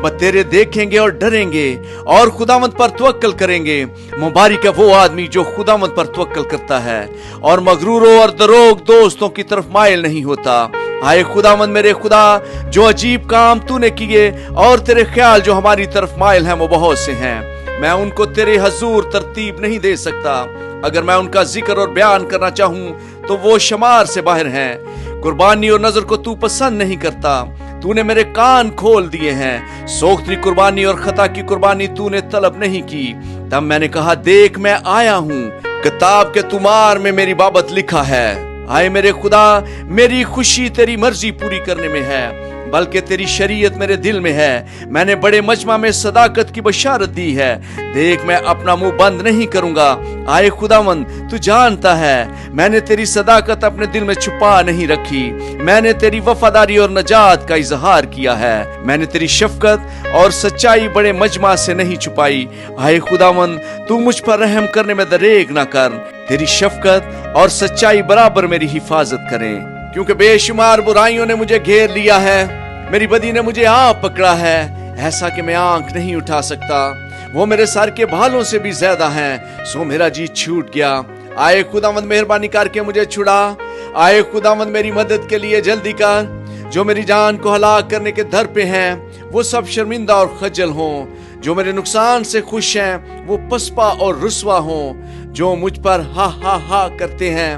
بس تیرے دیکھیں گے اور ڈریں گے اور خداوند پر توکل کریں گے۔ مبارک ہے وہ آدمی جو خداوند پر توکل کرتا ہے اور مغروروں اور دروغ دوستوں کی طرف مائل نہیں ہوتا۔ آئے خداوند میرے خدا، جو عجیب کام تو نے کیے اور تیرے خیال جو ہماری طرف مائل ہیں وہ بہت سے ہیں۔ میں ان کو تیرے حضور ترتیب نہیں دے سکتا۔ اگر میں ان کا ذکر اور بیان کرنا چاہوں تو وہ شمار سے باہر ہیں۔ قربانی اور نظر کو تو پسند نہیں کرتا۔ تو نے میرے کان کھول دیے ہیں۔ سوختری قربانی اور خطا کی قربانی تو نے طلب نہیں کی۔ تب میں نے کہا، دیکھ میں آیا ہوں، کتاب کے تمہار میں میری بابت لکھا ہے۔ آئے میرے خدا، میری خوشی تیری مرضی پوری کرنے میں ہے، بلکہ تیری شریعت میرے دل میں ہے۔ میں نے بڑے مجمع میں صداقت کی بشارت دی ہے۔ دیکھ میں اپنا منہ بند نہیں کروں گا۔ آئے خداوند، تو جانتا ہے میں نے تیری صداقت اپنے دل میں چھپا نہیں رکھی۔ میں نے تیری وفاداری اور نجات کا اظہار کیا ہے۔ میں نے تیری شفقت اور سچائی بڑے مجمع سے نہیں چھپائی۔ آئے خداوند، تو مجھ پر رحم کرنے میں دریغ نہ کر۔ تیری شفقت اور سچائی برابر میری حفاظت کریں، کیونکہ بے شمار برائیوں نے مجھے گھیر لیا ہے۔ میری بدی نے مجھے پکڑا ہے، ایسا کہ میں آنکھ نہیں اٹھا سکتا۔ وہ میرے سر کے بالوں سے بھی زیادہ ہیں، سو میرا جی چھوٹ گیا۔ آئے خداوند، مہربانی کر کے مجھے چھڑا۔ آئے خداوند، میری مدد کے لیے جلدی کر۔ جو میری جان کو ہلاک کرنے کے در پہ ہیں وہ سب شرمندہ اور خجل ہوں۔ جو میرے نقصان سے خوش ہیں وہ پسپا اور رسوا ہوں۔ جو مجھ پر ہا ہا ہا کرتے ہیں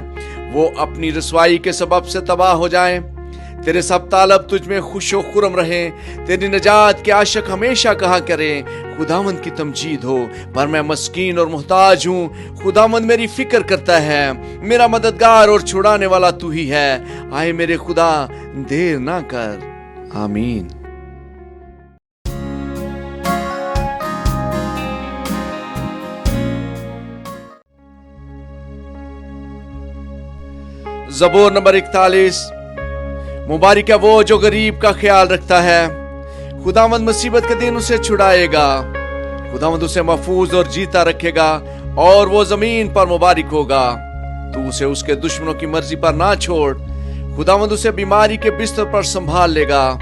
وہ اپنی رسوائی کے سبب سے تباہ ہو جائیں۔ تیرے سب طالب تجھ میں خوش و خرم رہیں، تیری نجات کے عاشق ہمیشہ کہا کریں، خداوند کی تمجید ہو۔ پر میں مسکین اور محتاج ہوں، خداوند میری فکر کرتا ہے۔ میرا مددگار اور چھڑانے والا تو ہی ہے۔ آئے میرے خدا، دیر نہ کر۔ آمین۔ زبور نمبر 41۔ مبارک ہے وہ جو غریب کا خیال رکھتا ہے، خداوند مصیبت کے دن اسے چھڑائے گا۔ خداوند اسے محفوظ اور جیتا رکھے گا اور وہ زمین پر مبارک ہوگا۔ تو اسے اس کے دشمنوں کی مرضی پر نہ چھوڑ۔ خداوند اسے بیماری کے بستر پر سنبھال لے گا۔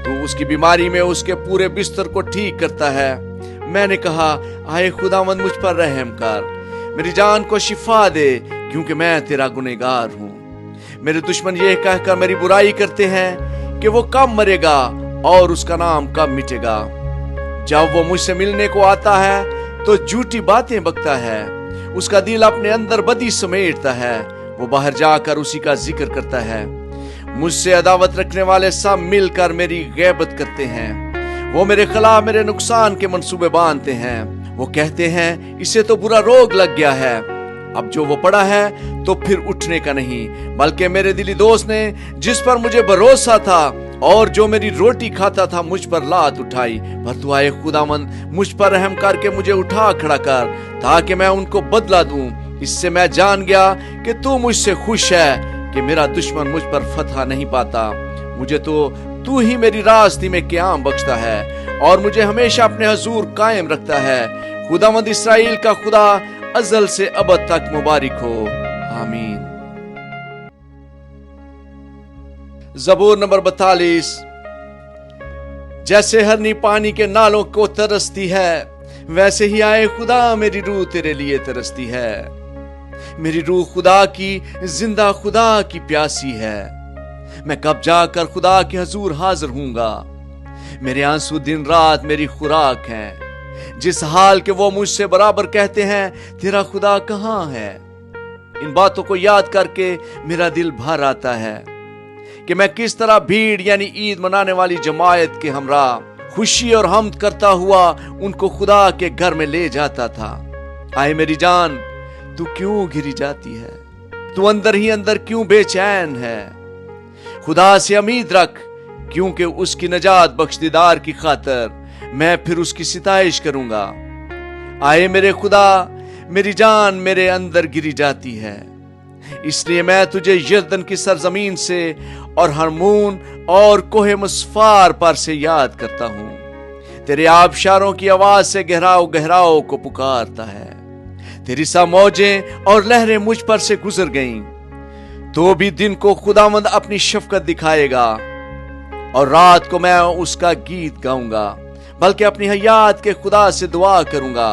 تو اس کی بیماری میں اس کے پورے بستر کو ٹھیک کرتا ہے۔ میں نے کہا، آئے خداوند مجھ پر رحم کر، میری جان کو شفا دے، کیونکہ میں تیرا گنہگار ہوں۔ میرے دشمن یہ کہہ کر میری برائی کرتے ہیں کہ وہ کب مرے گا اور اس کا نام کب مٹے گا۔ جب وہ مجھ سے ملنے کو آتا ہے تو جھوٹی باتیں بکتا ہے۔ اس کا دل اپنے اندر بدی سمیٹتا ہے، وہ باہر جا کر اسی کا ذکر کرتا ہے۔ مجھ سے عداوت رکھنے والے سب مل کر میری غیبت کرتے ہیں۔ وہ میرے خلاف میرے نقصان کے منصوبے باندھتے ہیں۔ وہ کہتے ہیں، اسے تو برا روگ لگ گیا ہے۔ اب جو وہ پڑا ہے تو پھر اٹھنے کا نہیں، بلکہ میرے دلی دوست نے جس پر مجھے بھروسہ تھا اور جو میری روٹی کھاتا تھا مجھ پر لات اٹھائی۔ پر تو آئے خداوند، مجھ پر رحم کر کے مجھے اٹھا کھڑا کر، تاکہ میں ان کو بدلہ دوں۔ اس سے میں جان گیا کہ تو مجھ سے خوش ہے، کہ میرا دشمن مجھ پر فتح نہیں پاتا۔ مجھے تو ہی میری راستی میں قیام بخشتا ہے اور مجھے ہمیشہ اپنے حضور قائم رکھتا ہے۔ خداوند اسرائیل کا خدا ازل سے ابد تک مبارک ہو۔ آمین۔ زبور نمبر 42۔ جیسے ہرنی پانی کے نالوں کو ترستی ہے، ویسے ہی آئے خدا میری روح تیرے لیے ترستی ہے۔ میری روح خدا کی، زندہ خدا کی پیاسی ہے۔ میں کب جا کر خدا کے حضور حاضر ہوں گا؟ میرے آنسو دن رات میری خوراک ہیں، جس حال کہ وہ مجھ سے برابر کہتے ہیں، تیرا خدا کہاں ہے؟ ان باتوں کو یاد کر کے میرا دل بھر آتا ہے کہ میں کس طرح بھیڑ یعنی عید منانے والی جماعت کے ہمراہ خوشی اور حمد کرتا ہوا ان کو خدا کے گھر میں لے جاتا تھا۔ آئے میری جان، تو کیوں گھری جاتی ہے؟ تو اندر ہی اندر کیوں بے چین ہے؟ خدا سے امید رکھ، کیونکہ اس کی نجات بخش دیدار کی خاطر میں پھر اس کی ستائش کروں گا۔ آئے میرے خدا، میری جان میرے اندر گری جاتی ہے، اس لیے میں تجھے یردن کی سرزمین سے اور ہرمون اور کوہ مصفار پر سے یاد کرتا ہوں۔ تیرے آبشاروں کی آواز سے گہراؤ گہراؤ کو پکارتا ہے۔ तेरी सा मौजें और लहरें मुझ पर से गुजर गईं, तो भी दिन को खुदावंद अपनी शफकत दिखाएगा और रात को मैं उसका गीत गाऊंगा। बल्कि अपनी हयात के खुदा से दुआ करूंगा।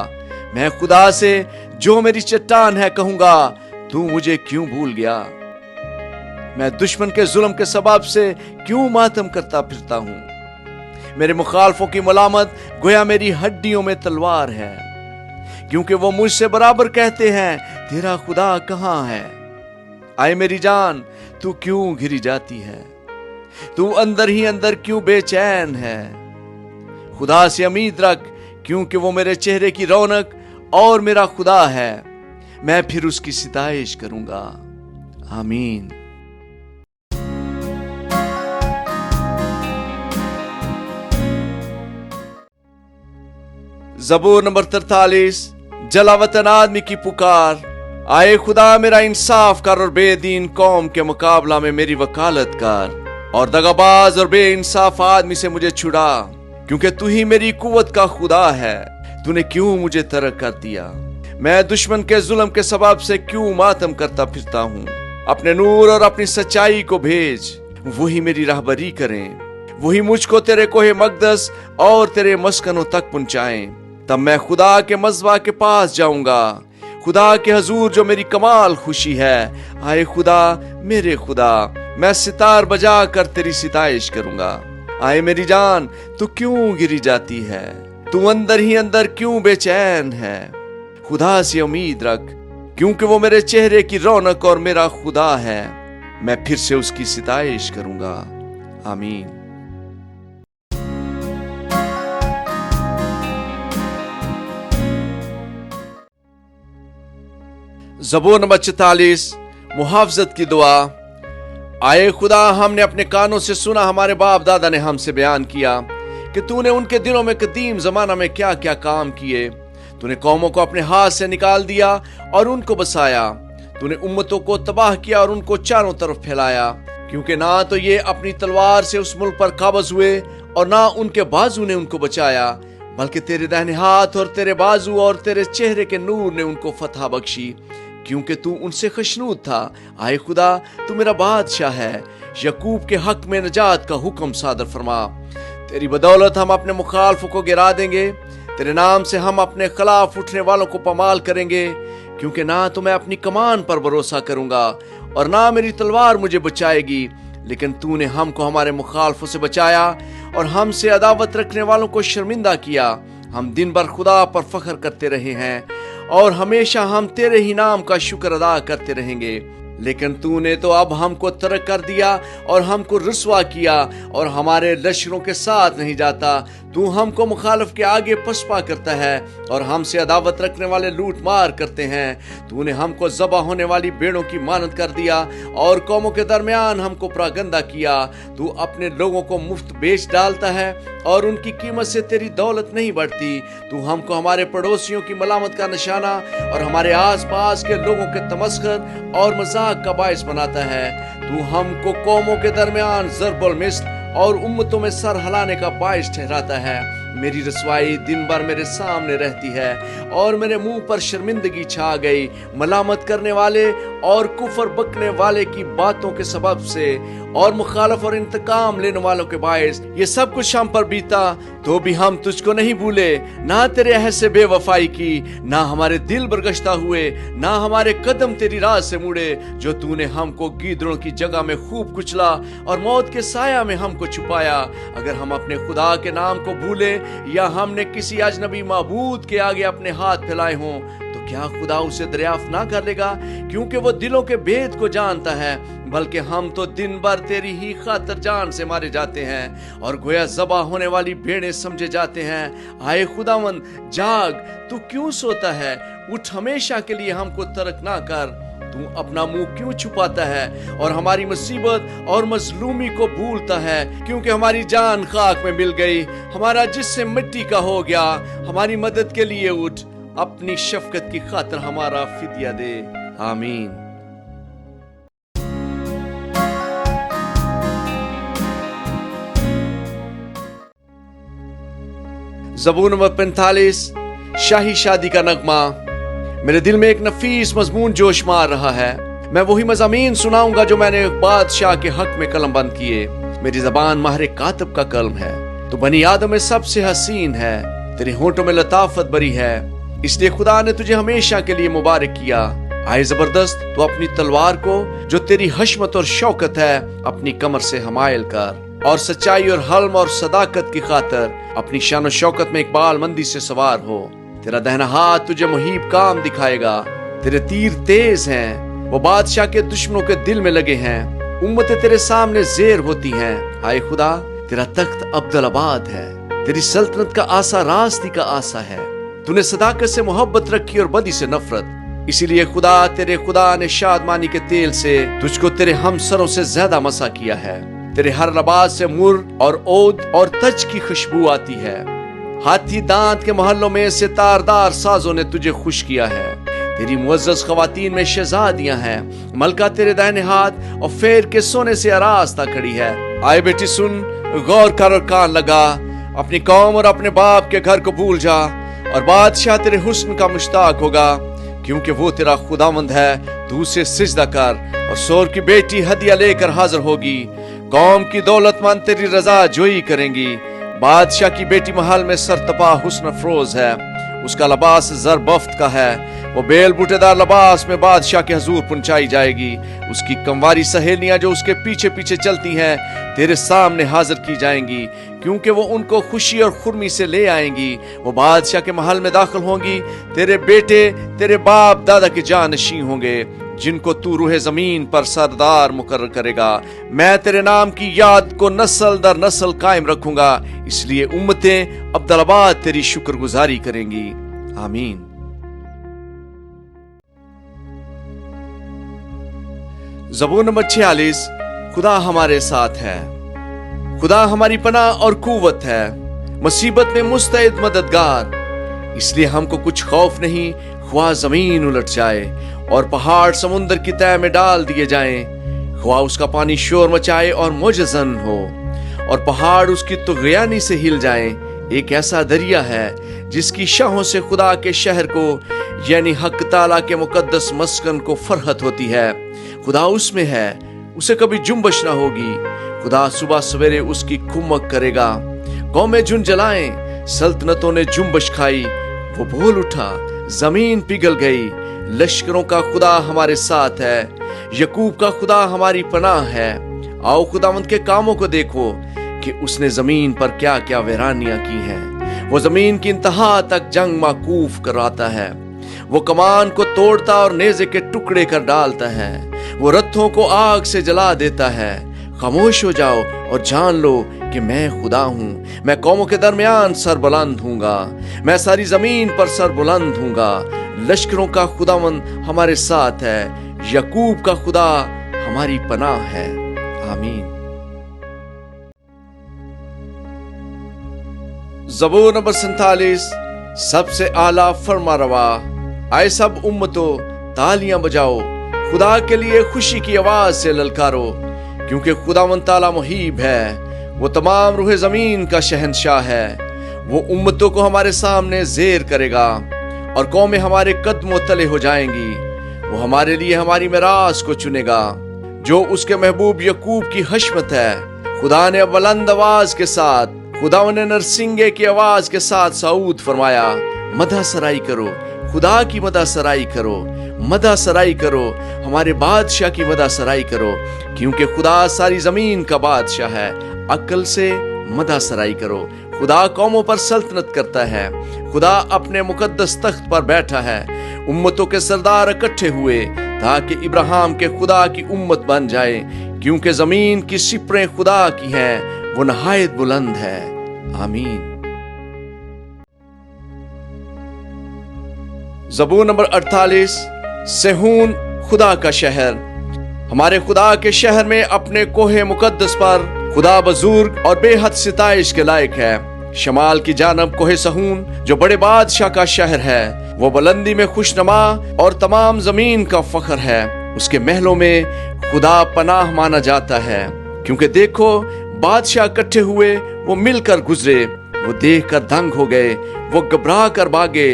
मैं खुदा से जो मेरी चट्टान है कहूंगा, तू मुझे क्यों भूल गया। मैं दुश्मन के जुल्म के सबब से क्यों मातम करता फिरता हूं। मेरे मुखालफों की मलामत गोया मेरी हड्डियों में तलवार है, क्योंकि वो मुझसे बराबर कहते हैं, तेरा खुदा कहां है। आए मेरी जान, तू क्यों घिरी जाती है, तू अंदर ही अंदर क्यों बेचैन है। खुदा से उम्मीद रख, क्योंकि वो मेरे चेहरे की रौनक और मेरा खुदा है। मैं फिर उसकी सिताइश करूंगा। आमीन। ज़बूर नंबर 43। जलावतन आदमी की पुकार। आए खुदा मेरा इंसाफ कर और बेदीन कौम के मुकाबला में मेरी वकालत कर, और दगाबाज और बेइंसाफ आदमी से मुझे छुड़ा। क्योंकि तू ही मेरी कुव्वत का खुदा है, तूने क्यों मुझे तर्क कर दिया। मैं दुश्मन के जुल्म के सबब से क्यों मातम करता फिरता हूँ। अपने नूर और अपनी सच्चाई को भेज, वही मेरी राहबरी करें। वही मुझको तेरे कोहे मकदस और तेरे मस्कनों तक पहुंचाएं। तब मैं खुदा के मज़बा के पास जाऊंगा, खुदा के हजूर जो मेरी कमाल खुशी है। आए खुदा मेरे खुदा, मैं सितार बजा कर तेरी सिताइश करूंगा। आए मेरी जान, तू क्यों गिरी जाती है, तू अंदर ही अंदर क्यों बेचैन है। खुदा से उम्मीद रख, क्योंकि वो मेरे चेहरे की रौनक और मेरा खुदा है। मैं फिर से उसकी सिताइश करूंगा। आमीन। ज़बूर नंबर 44। मुहाफ़ज़त की दुआ। आए खुदा, हमने अपने कानों से सुना, हमारे बाप दादा ने हमसे बयान किया कि तूने उनके दिनों में कदीम जमाना में क्या क्या काम किए। तूने कौमों को अपने हाथ से निकाल दिया और उनको बसाया। तूने उम्मतों को तबाह किया और उनको चारों तरफ फैलाया। क्योंकि ना तो ये अपनी तलवार से उस मुल्क पर काबज हुए और ना उनके बाजू ने उनको बचाया, बल्कि तेरे दाहिने हाथ और तेरे बाजू और तेरे चेहरे के नूर ने उनको फतह बख्शी, क्योंकि तू उनसे खुशनूद था। आए खुदा, तू मेरा बादशाह है। यकूब के हक में नजात का हुक्म सादर फरमा। तेरी बदौलत हम अपने मुखालफों को गिरा देंगे। तेरे नाम से हम अपने खिलाफ उठने वालों को पमाल करेंगे। क्योंकि ना तो मैं अपनी कमान पर भरोसा करूंगा और ना मेरी तलवार मुझे बचाएगी, लेकिन तूने हमको हमारे मुखालफों से बचाया और हमसे अदावत रखने वालों को शर्मिंदा किया। हम दिन भर खुदा पर फख्र करते रहे हैं और हमेशा हम तेरे ही नाम का शुक्र अदा करते रहेंगे। लेकिन तूने तो अब हमको तर्क कर दिया और हमको रुसवा किया और हमारे लश्करों के साथ नहीं जाता। तू हमको मुखालिफ के आगे पसपा करता है और हमसे अदावत रखने वाले लूट मार करते हैं। तूने हमको ज़बा होने वाली भेड़ों की मानद कर दिया और कौमों के दरमियान हमको प्रागंदा किया। तू अपने लोगों को मुफ्त बेच डालता है और उनकी कीमत से तेरी दौलत नहीं बढ़ती। तू हमको हमारे पड़ोसियों की मलामत का निशाना और हमारे आस पास के लोगों के तमस्खर और मजाक का बायस बनाता है। तू हमको कौमों के दरमियान ज़रबुल मिस्ल और उम्मतों में सर हिलाने का बायस ठहराता है। मेरी रसवाई दिन भर मेरे सामने रहती है और मेरे मुंह पर शर्मिंदगी छा गई। मलामत करने वाले और कुफर बकने वाले की बातों के सबब से और मुखालफ और इंतकाम लेने वालों के बायस ये सब कुछ हम पर बीता, तो भी हम तुझको नहीं भूले। ना तेरे अहद से बेवफाई की, ना हमारे दिल बरगश्ता हुए, ना हमारे कदम तेरी राह से मुड़े। जो तूने हमको गीदड़ों की जगह में खूब कुचला और मौत के साया में हमको छुपाया। अगर हम अपने खुदा के नाम को भूले या हमने किसी अजनबी माबूद के आगे अपने हाथ फैलाए हों, तो क्या खुदा उसे दरियाफ्त ना कर लेगा? क्योंकि वो दिलों के भेद को जानता है। बल्कि हम तो दिन भर तेरी ही खातिर जान से मारे जाते हैं और गोया ज़बा होने वाली भेड़ें समझे जाते हैं। आए खुदावंद, जाग, तू क्यों सोता है? उठ, हमेशा के लिए हमको तर्क ना कर। तू अपना मुंह क्यों छुपाता है और हमारी मुसीबत और मजलूमी को भूलता है? क्योंकि हमारी जान खाक में मिल गई, हमारा जिस्म मिट्टी का हो गया। हमारी मदद के लिए उठ, अपनी शफकत की खातिर हमारा फिदिया दे। आमीन। ज़बूर नंबर 45। शाही शादी का नगमा। میرے دل میں ایک نفیس مضمون جوش مار رہا ہے. میں وہی مضامین سناؤں گا جو میں نے بادشاہ کے حق میں قلم بند کیے. میری زبان ماہر کاتب کا قلم ہے. تو بنی آدم میں سب سے حسین ہے. تیرے ہونٹوں میں لطافت بری ہے. اس لیے خدا نے تجھے ہمیشہ کے لیے مبارک کیا. آئے زبردست تو اپنی تلوار کو جو تیری حشمت اور شوکت ہے اپنی کمر سے حمائل کر، اور سچائی اور حلم اور صداقت کی خاطر اپنی شان و شوکت میں اقبال مندی سے سوار ہو. تیرا دہنا ہاتھ تجھے محیب کام دکھائے گا. تیرے تیر تیز ہیں، وہ بادشاہ کے دشمنوں کے دل میں لگے ہیں. امتیں تیرے سامنے زیر ہوتی ہیں. آئے خدا، تیرا تخت عبدالآباد ہے. تیری سلطنت کا آسا راستی کا آسا ہے. تو نے صداقت سے محبت رکھی اور بدی سے نفرت. اسی لیے خدا تیرے خدا نے شادمانی کے تیل سے تجھ کو تیرے ہمسروں سے زیادہ مسا کیا ہے. تیرے ہر لباس سے مر اور عود اور تج کی خوشبو آتی ہے. ہاتھی دانت کے محلوں میں سے تاردار سازوں نے تجھے خوش کیا ہے. تیری معزز خواتین میں شہزادیاں ہیں. ملکہ تیرے دائنے ہاتھ اور فیر کے سونے سے آراستہ کھڑی ہے. آئے بیٹی سن، غور کر اور کان لگا. اپنی قوم اور اپنے باپ کے گھر کو بھول جا، اور بادشاہ تیرے حسن کا مشتاق ہوگا، کیونکہ وہ تیرا خداوند ہے. تو اسے سجدہ کر، اور سور کی بیٹی ہدیہ لے کر حاضر ہوگی. قوم کی دولت مند تیری رضا جوئی کریں گی. بادشاہ کی بیٹی محل میں سرتپا حسن افروز ہے. اس کا لباس زر بفت کا ہے. وہ بیل بوٹے دار لباس میں بادشاہ کے حضور پہنچائی جائے گی. اس کی کنواری سہیلیاں جو اس کے پیچھے پیچھے چلتی ہیں تیرے سامنے حاضر کی جائیں گی، کیونکہ وہ ان کو خوشی اور خرمی سے لے آئیں گی. وہ بادشاہ کے محل میں داخل ہوں گی. تیرے بیٹے تیرے باپ دادا کے جانشین ہوں گے، جن کو تو روح زمین پر سردار مقرر کرے گا. میں تیرے نام کی یاد کو نسل در نسل قائم رکھوں گا، اس لیے امتیں عبدالآباد تیری شکر گزاری کریں گی. آمین. زبور نمبر 46. خدا ہمارے ساتھ ہے. خدا ہماری پناہ اور قوت ہے، مصیبت میں مستعد مددگار. اس لیے ہم کو کچھ خوف نہیں، خواہ زمین الٹ جائے اور پہاڑ سمندر کی تہہ میں ڈال دیے جائیں، خواہ اس کا پانی شور مچائے اور موج زن ہو، اور پہاڑ اس کی طغیانی سے ہل جائیں. ایک ایسا دریا ہے جس کی شاہوں سے خدا کے شہر کو یعنی حق تعالیٰ کے مقدس مسکن کو فرحت ہوتی ہے. خدا اس میں ہے، اسے کبھی جنبش نہ ہوگی. خدا صبح سویرے اس کی کمک کرے گا. قومیں جن جلائیں، سلطنتوں نے جنبش کھائی. وہ بول اٹھا، زمین پگھل گئی. لشکروں کا خدا ہمارے ساتھ ہے، یعقوب کا خدا ہماری پناہ ہے. آؤ خداوند کے کاموں کو دیکھو کہ اس نے زمین پر کیا کیا ویرانیاں کی ہیں. وہ زمین کی انتہا تک جنگ معکوف کراتا ہے. وہ کمان کو توڑتا اور نیزے کے ٹکڑے کر ڈالتا ہے. وہ رتھوں کو آگ سے جلا دیتا ہے. خاموش ہو جاؤ اور جان لو کہ میں خدا ہوں. میں قوموں کے درمیان سر بلند ہوں گا، میں ساری زمین پر سر بلند ہوں گا. لشکروں کا خداوند ہمارے ساتھ ہے، یعقوب کا خدا ہماری پناہ ہے. آمین. زبور نمبر 47. سب سے اعلیٰ فرما روا. آئے سب امتوں، تالیاں بجاؤ، خدا کے لیے خوشی کی آواز سے للکارو، کیونکہ خداوند تعالیٰ محیب ہے. وہ تمام روح زمین کا شہنشاہ ہے. وہ امتوں کو ہمارے سامنے زیر کرے گا، اور قومیں ہمارے قدموں تلے ہو جائیں گی. وہ ہمارے لیے ہماری میراث کو چنے گا، جو اس کے محبوب یعقوب کی حشمت ہے. خدا نے بلند آواز کے ساتھ، خدا نے نرسنگے کی آواز کے ساتھ صعود فرمایا. مدح سرائی کرو، خدا کی مدح سرائی کرو، مدح سرائی کرو، ہمارے بادشاہ کی مدح سرائی کرو، کیونکہ خدا ساری زمین کا بادشاہ ہے. عقل سے مدح سرائی کرو. خدا قوموں پر سلطنت کرتا ہے. خدا اپنے مقدس تخت پر بیٹھا ہے. امتوں کے سردار اکٹھے ہوئے تاکہ ابراہیم کے خدا کی امت بن جائے، کیونکہ زمین کی سپریں خدا کی ہیں، وہ نہایت بلند ہے. آمین. زبور نمبر 48. صہیون خدا کا شہر. ہمارے خدا کے شہر میں اپنے کوہ مقدس پر خدا بزرگ اور بے حد ستائش کے لائق ہے. شمال کی جانب کوہ صہیون جو بڑے بادشاہ کا شہر ہے، وہ بلندی میں خوشنما اور تمام زمین کا فخر ہے. اس کے محلوں میں خدا پناہ مانا جاتا ہے. کیونکہ دیکھو، بادشاہ اکٹھے ہوئے، وہ مل کر گزرے، وہ دیکھ کر دنگ ہو گئے، وہ گھبرا کر بھاگے،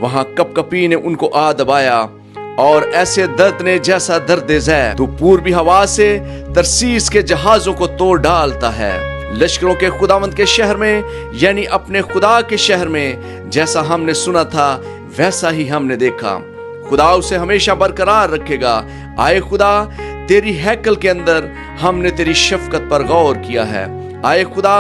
वहां कपकपी ने उनको आ दबाया और ऐसे दर्द ने जैसा दर्द ज़ै। तू पूर्वी हवा से तरसीस के जहाजों को तोड़ डालता है। लश्करों के खुदावंद के शहर में, यानी अपने खुदा के शहर में, जैसा हमने सुना था वैसा ही हमने देखा। खुदा उसे हमेशा बरकरार रखेगा। आए खुदा, तेरी हैकल के अंदर हमने तेरी शफकत पर गौर किया है। आए खुदा,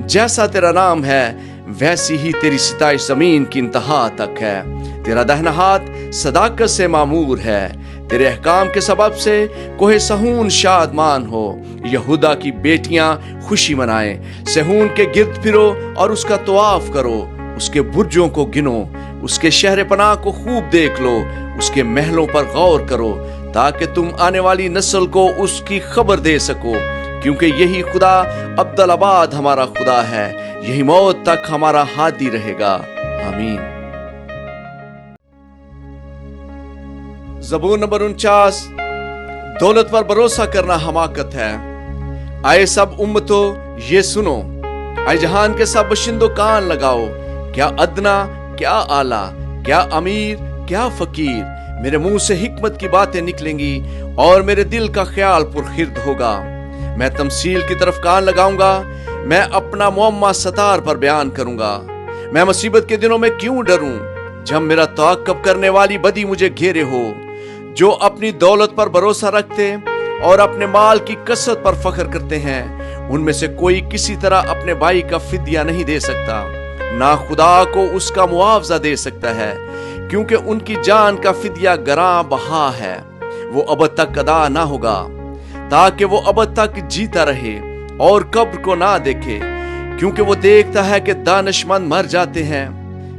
जैसा तेरा नाम है वैसी ही तेरी सिताइश जमीन की इंतहा तक है। तेरा दाहिना हाथ सदाकत से मामूर है। तेरे अहकाम के सबब से कोहे सहून शादमान हो। यहूदा की बेटियां खुशी मनाएं। सहून के गिर्द फिरो और उसका तवाफ करो। उसके बुर्जों को गिनो, उसके शहर पनाह को खूब देख लो, उसके महलों पर गौर करो, ताकि तुम आने वाली नस्ल को उसकी खबर दे सको। क्योंकि यही खुदा अब्दुल-आबाद हमारा खुदा है, यही मौत तक हमारा हादी रहेगा। आमीन। ज़बूर नंबर 49। दौलत पर भरोसा करना हमाकत है। आए सब उम्मतों ये सुनो, आए जहान के सब बशिंदों कान लगाओ। क्या अदना, क्या आला, क्या अमीर, क्या फकीर, मेरे मुंह से हिकमत की बातें निकलेंगी और मेरे दिल का ख्याल पुरखिर्द होगा। मैं तमसील की तरफ कान लगाऊंगा। मैं अपना मुअम्मा सतार पर बयान करूंगा। मैं मुसीबत के दिनों में क्यों डरूं, जब मेरा तअक्कुब करने वाली बदी मुझे घेरे हो। जो अपनी दौलत पर भरोसा रखते और अपने माल की कसरत पर फख्र करते हैं, उनमें से कोई किसी तरह अपने भाई का फिदिया नहीं दे सकता, ना खुदा को उसका मुआवजा दे सकता है, क्योंकि उनकी जान का फिदिया गरां बहा है। वो अब तक अदा ना होगा, ताकि वो अब तक जीता रहे और कब्र को ना देखे, क्योंकि वो देखता है कि दानिशमंद मर जाते हैं।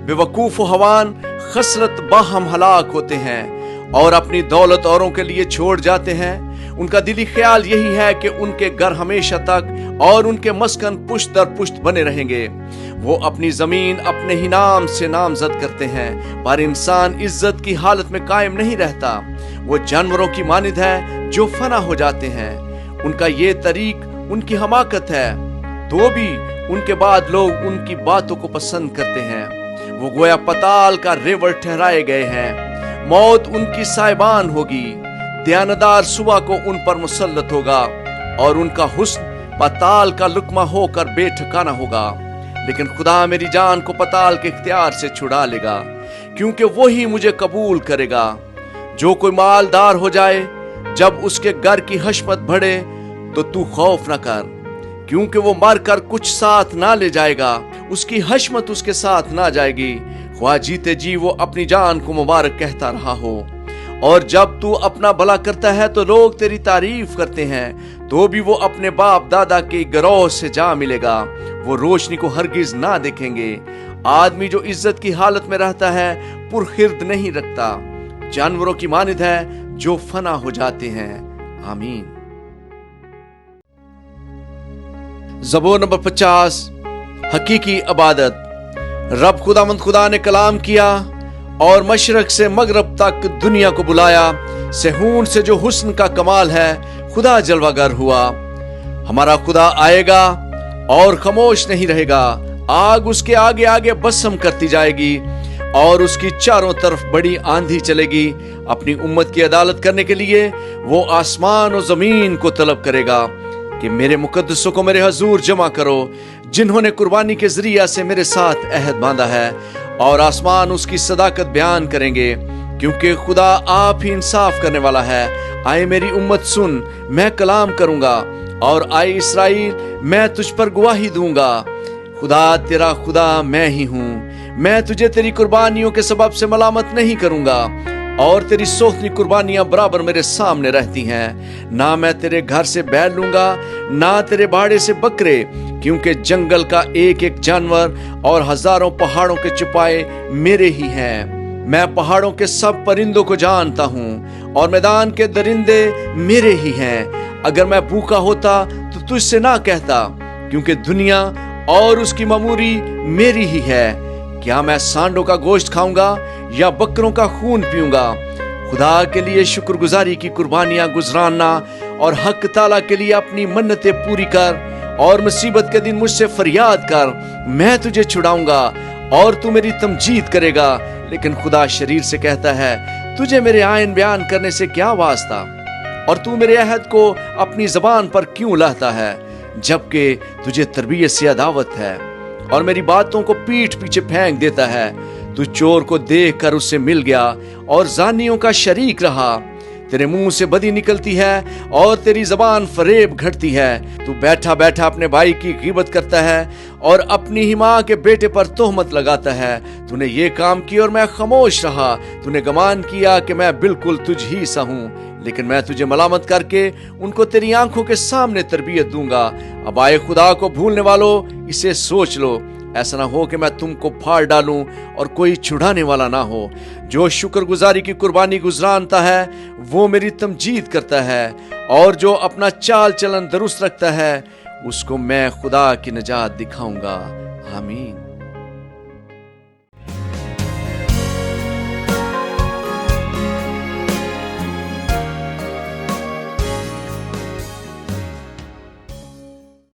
बेवकूफ हवान खसरत बाहम हलाक होते हैं और अपनी दौलत औरों के लिए छोड़ जाते हैं। उनका दिली ख्याल यही है कि उनके घर हमेशा तक और उनके मस्कन पुश्त दर पुश्त बने रहेंगे। वो अपनी जमीन अपने ही नाम से नामजद करते हैं, पर इंसान इज्जत की हालत में कायम नहीं रहता। वो जानवरों की मानिद है जो फना हो जाते हैं। उनका ये तरीक उनकी हमाकत है, तो भी उनके बाद लोग उनकी बातों को पसंद करते हैं। वो गोया पताल का रेवड़ ठहराए गए हैं। मौत उनकी साहिबान होगी। दयानदार सुबह को उन पर मुसल्लत होगा और उनका हुस्न पताल का लुकमा होकर बेठिकाना होगा। लेकिन खुदा मेरी जान को पताल के इख्तियार से छुड़ा लेगा, क्योंकि वो ही मुझे कबूल करेगा। जो कोई मालदार हो जाए, जब उसके घर की हशमत बढ़े, तो तू खौफ न कर, क्योंकि वो मर कर कुछ साथ ना ले जाएगा, उसकी हशमत उसके साथ ना जाएगी। ख्वाह जीते जी वो अपनी जान को मुबारक कहता रहा हो। और जब तू अपना भला करता है तो लोग तेरी तारीफ करते हैं, तो भी वो अपने बाप दादा के गिरोह से जा मिलेगा। वो रोशनी को हरगिज ना देखेंगे। आदमी जो इज्जत की हालत में रहता है पुरखिर्द नहीं रखता। जानवरों की मानिद है जो फना हो जाते हैं। आमीन। ज़बूर नंबर 50। हकीकी इबादत। रब खुदावंद खुदा ने कलाम किया और मशरक से मगरब तक दुनिया को बुलाया। सहून से जो हुस्न का कमाल है, खुदा जलवागर हुआ। हमारा खुदा आएगा और खामोश नहीं रहेगा। आग उसके आगे आगे बसम करती जाएगी और उसकी चारों तरफ बड़ी आंधी चलेगी। अपनी उम्मत की अदालत करने के लिए वो आसमान और जमीन को तलब करेगा कि मेरे मुकद्दसों को मेरे हजूर जमा करो, जिन्होंने कुर्बानी के जरिया से मेरे साथ अहद बांधा है। और आसमान उसकी सदाकत बयान करेंगे, क्योंकि खुदा आप ही इंसाफ करने वाला है। आए मेरी उम्मत सुन, मैं कलाम करूंगा, और आए इसराइल, मैं तुझ पर गवाही दूंगा। खुदा तेरा खुदा मैं ही हूँ। मैं तुझे तेरी कुर्बानियों के सबब से मलामत नहीं करूंगा, और तेरी सोखनी कुर्बानियां बराबर मेरे सामने रहती हैं। ना मैं तेरे घर से बैल लूंगा, ना तेरे बाड़े से बकरे, क्योंकि जंगल का एक एक जानवर और हजारों पहाड़ों के चुपाए मेरे ही हैं। मैं पहाड़ों के सब परिंदों को जानता हूँ और मैदान के दरिंदे मेरे ही हैं। अगर मैं भूखा होता तो तुझसे ना कहता, क्योंकि दुनिया और उसकी ममूरी मेरी ही है। क्या मैं सांडों का गोश्त खाऊंगा या बकरों का खून पीऊंगा? खुदा के लिए शुक्रगुजारी की कुर्बानियां गुजराना और हक ताला के लिए अपनी मन्नतें पूरी कर, और मुसीबत के दिन मुझसे फरियाद कर। मैं तुझे छुड़ाऊंगा और तू मेरी तमजीद करेगा। لیکن خدا شریر سے کہتا ہے تجھے میرے آئین بیان کرنے سے کیا واسطہ، اور تو میرے عہد کو اپنی زبان پر کیوں لاتا ہے، جبکہ تجھے تربیت سے عداوت ہے اور میری باتوں کو پیٹھ پیچھے پھینک دیتا ہے۔ تو چور کو دیکھ کر اس سے مل گیا اور زانیوں کا شریک رہا۔ تیرے منہ سے بدی نکلتی ہے اور تیری زبان فریب گھڑتی ہے۔ تو بیٹھا بیٹھا اپنے بھائی کی غیبت کرتا ہے اور اپنی ہی ماں کے بیٹے پر تہمت لگاتا ہے۔ تو نے یہ کام کی اور میں خاموش رہا۔ تو نے گمان کیا کہ میں بالکل تجھ ہی سا ہوں، لیکن میں تجھے ملامت کر کے ان کو تیری آنکھوں کے سامنے تربیت دوں گا۔ اب آئے خدا کو بھولنے والو، اسے سوچ لو، ایسا نہ ہو کہ میں تم کو پھاڑ ڈالوں اور کوئی چھڑانے والا نہ ہو۔ جو شکر گزاری کی قربانی گزرانتا ہے وہ میری تمجید کرتا ہے، اور جو اپنا چال چلن درست رکھتا ہے اس کو میں خدا کی نجات دکھاؤں گا۔ آمین۔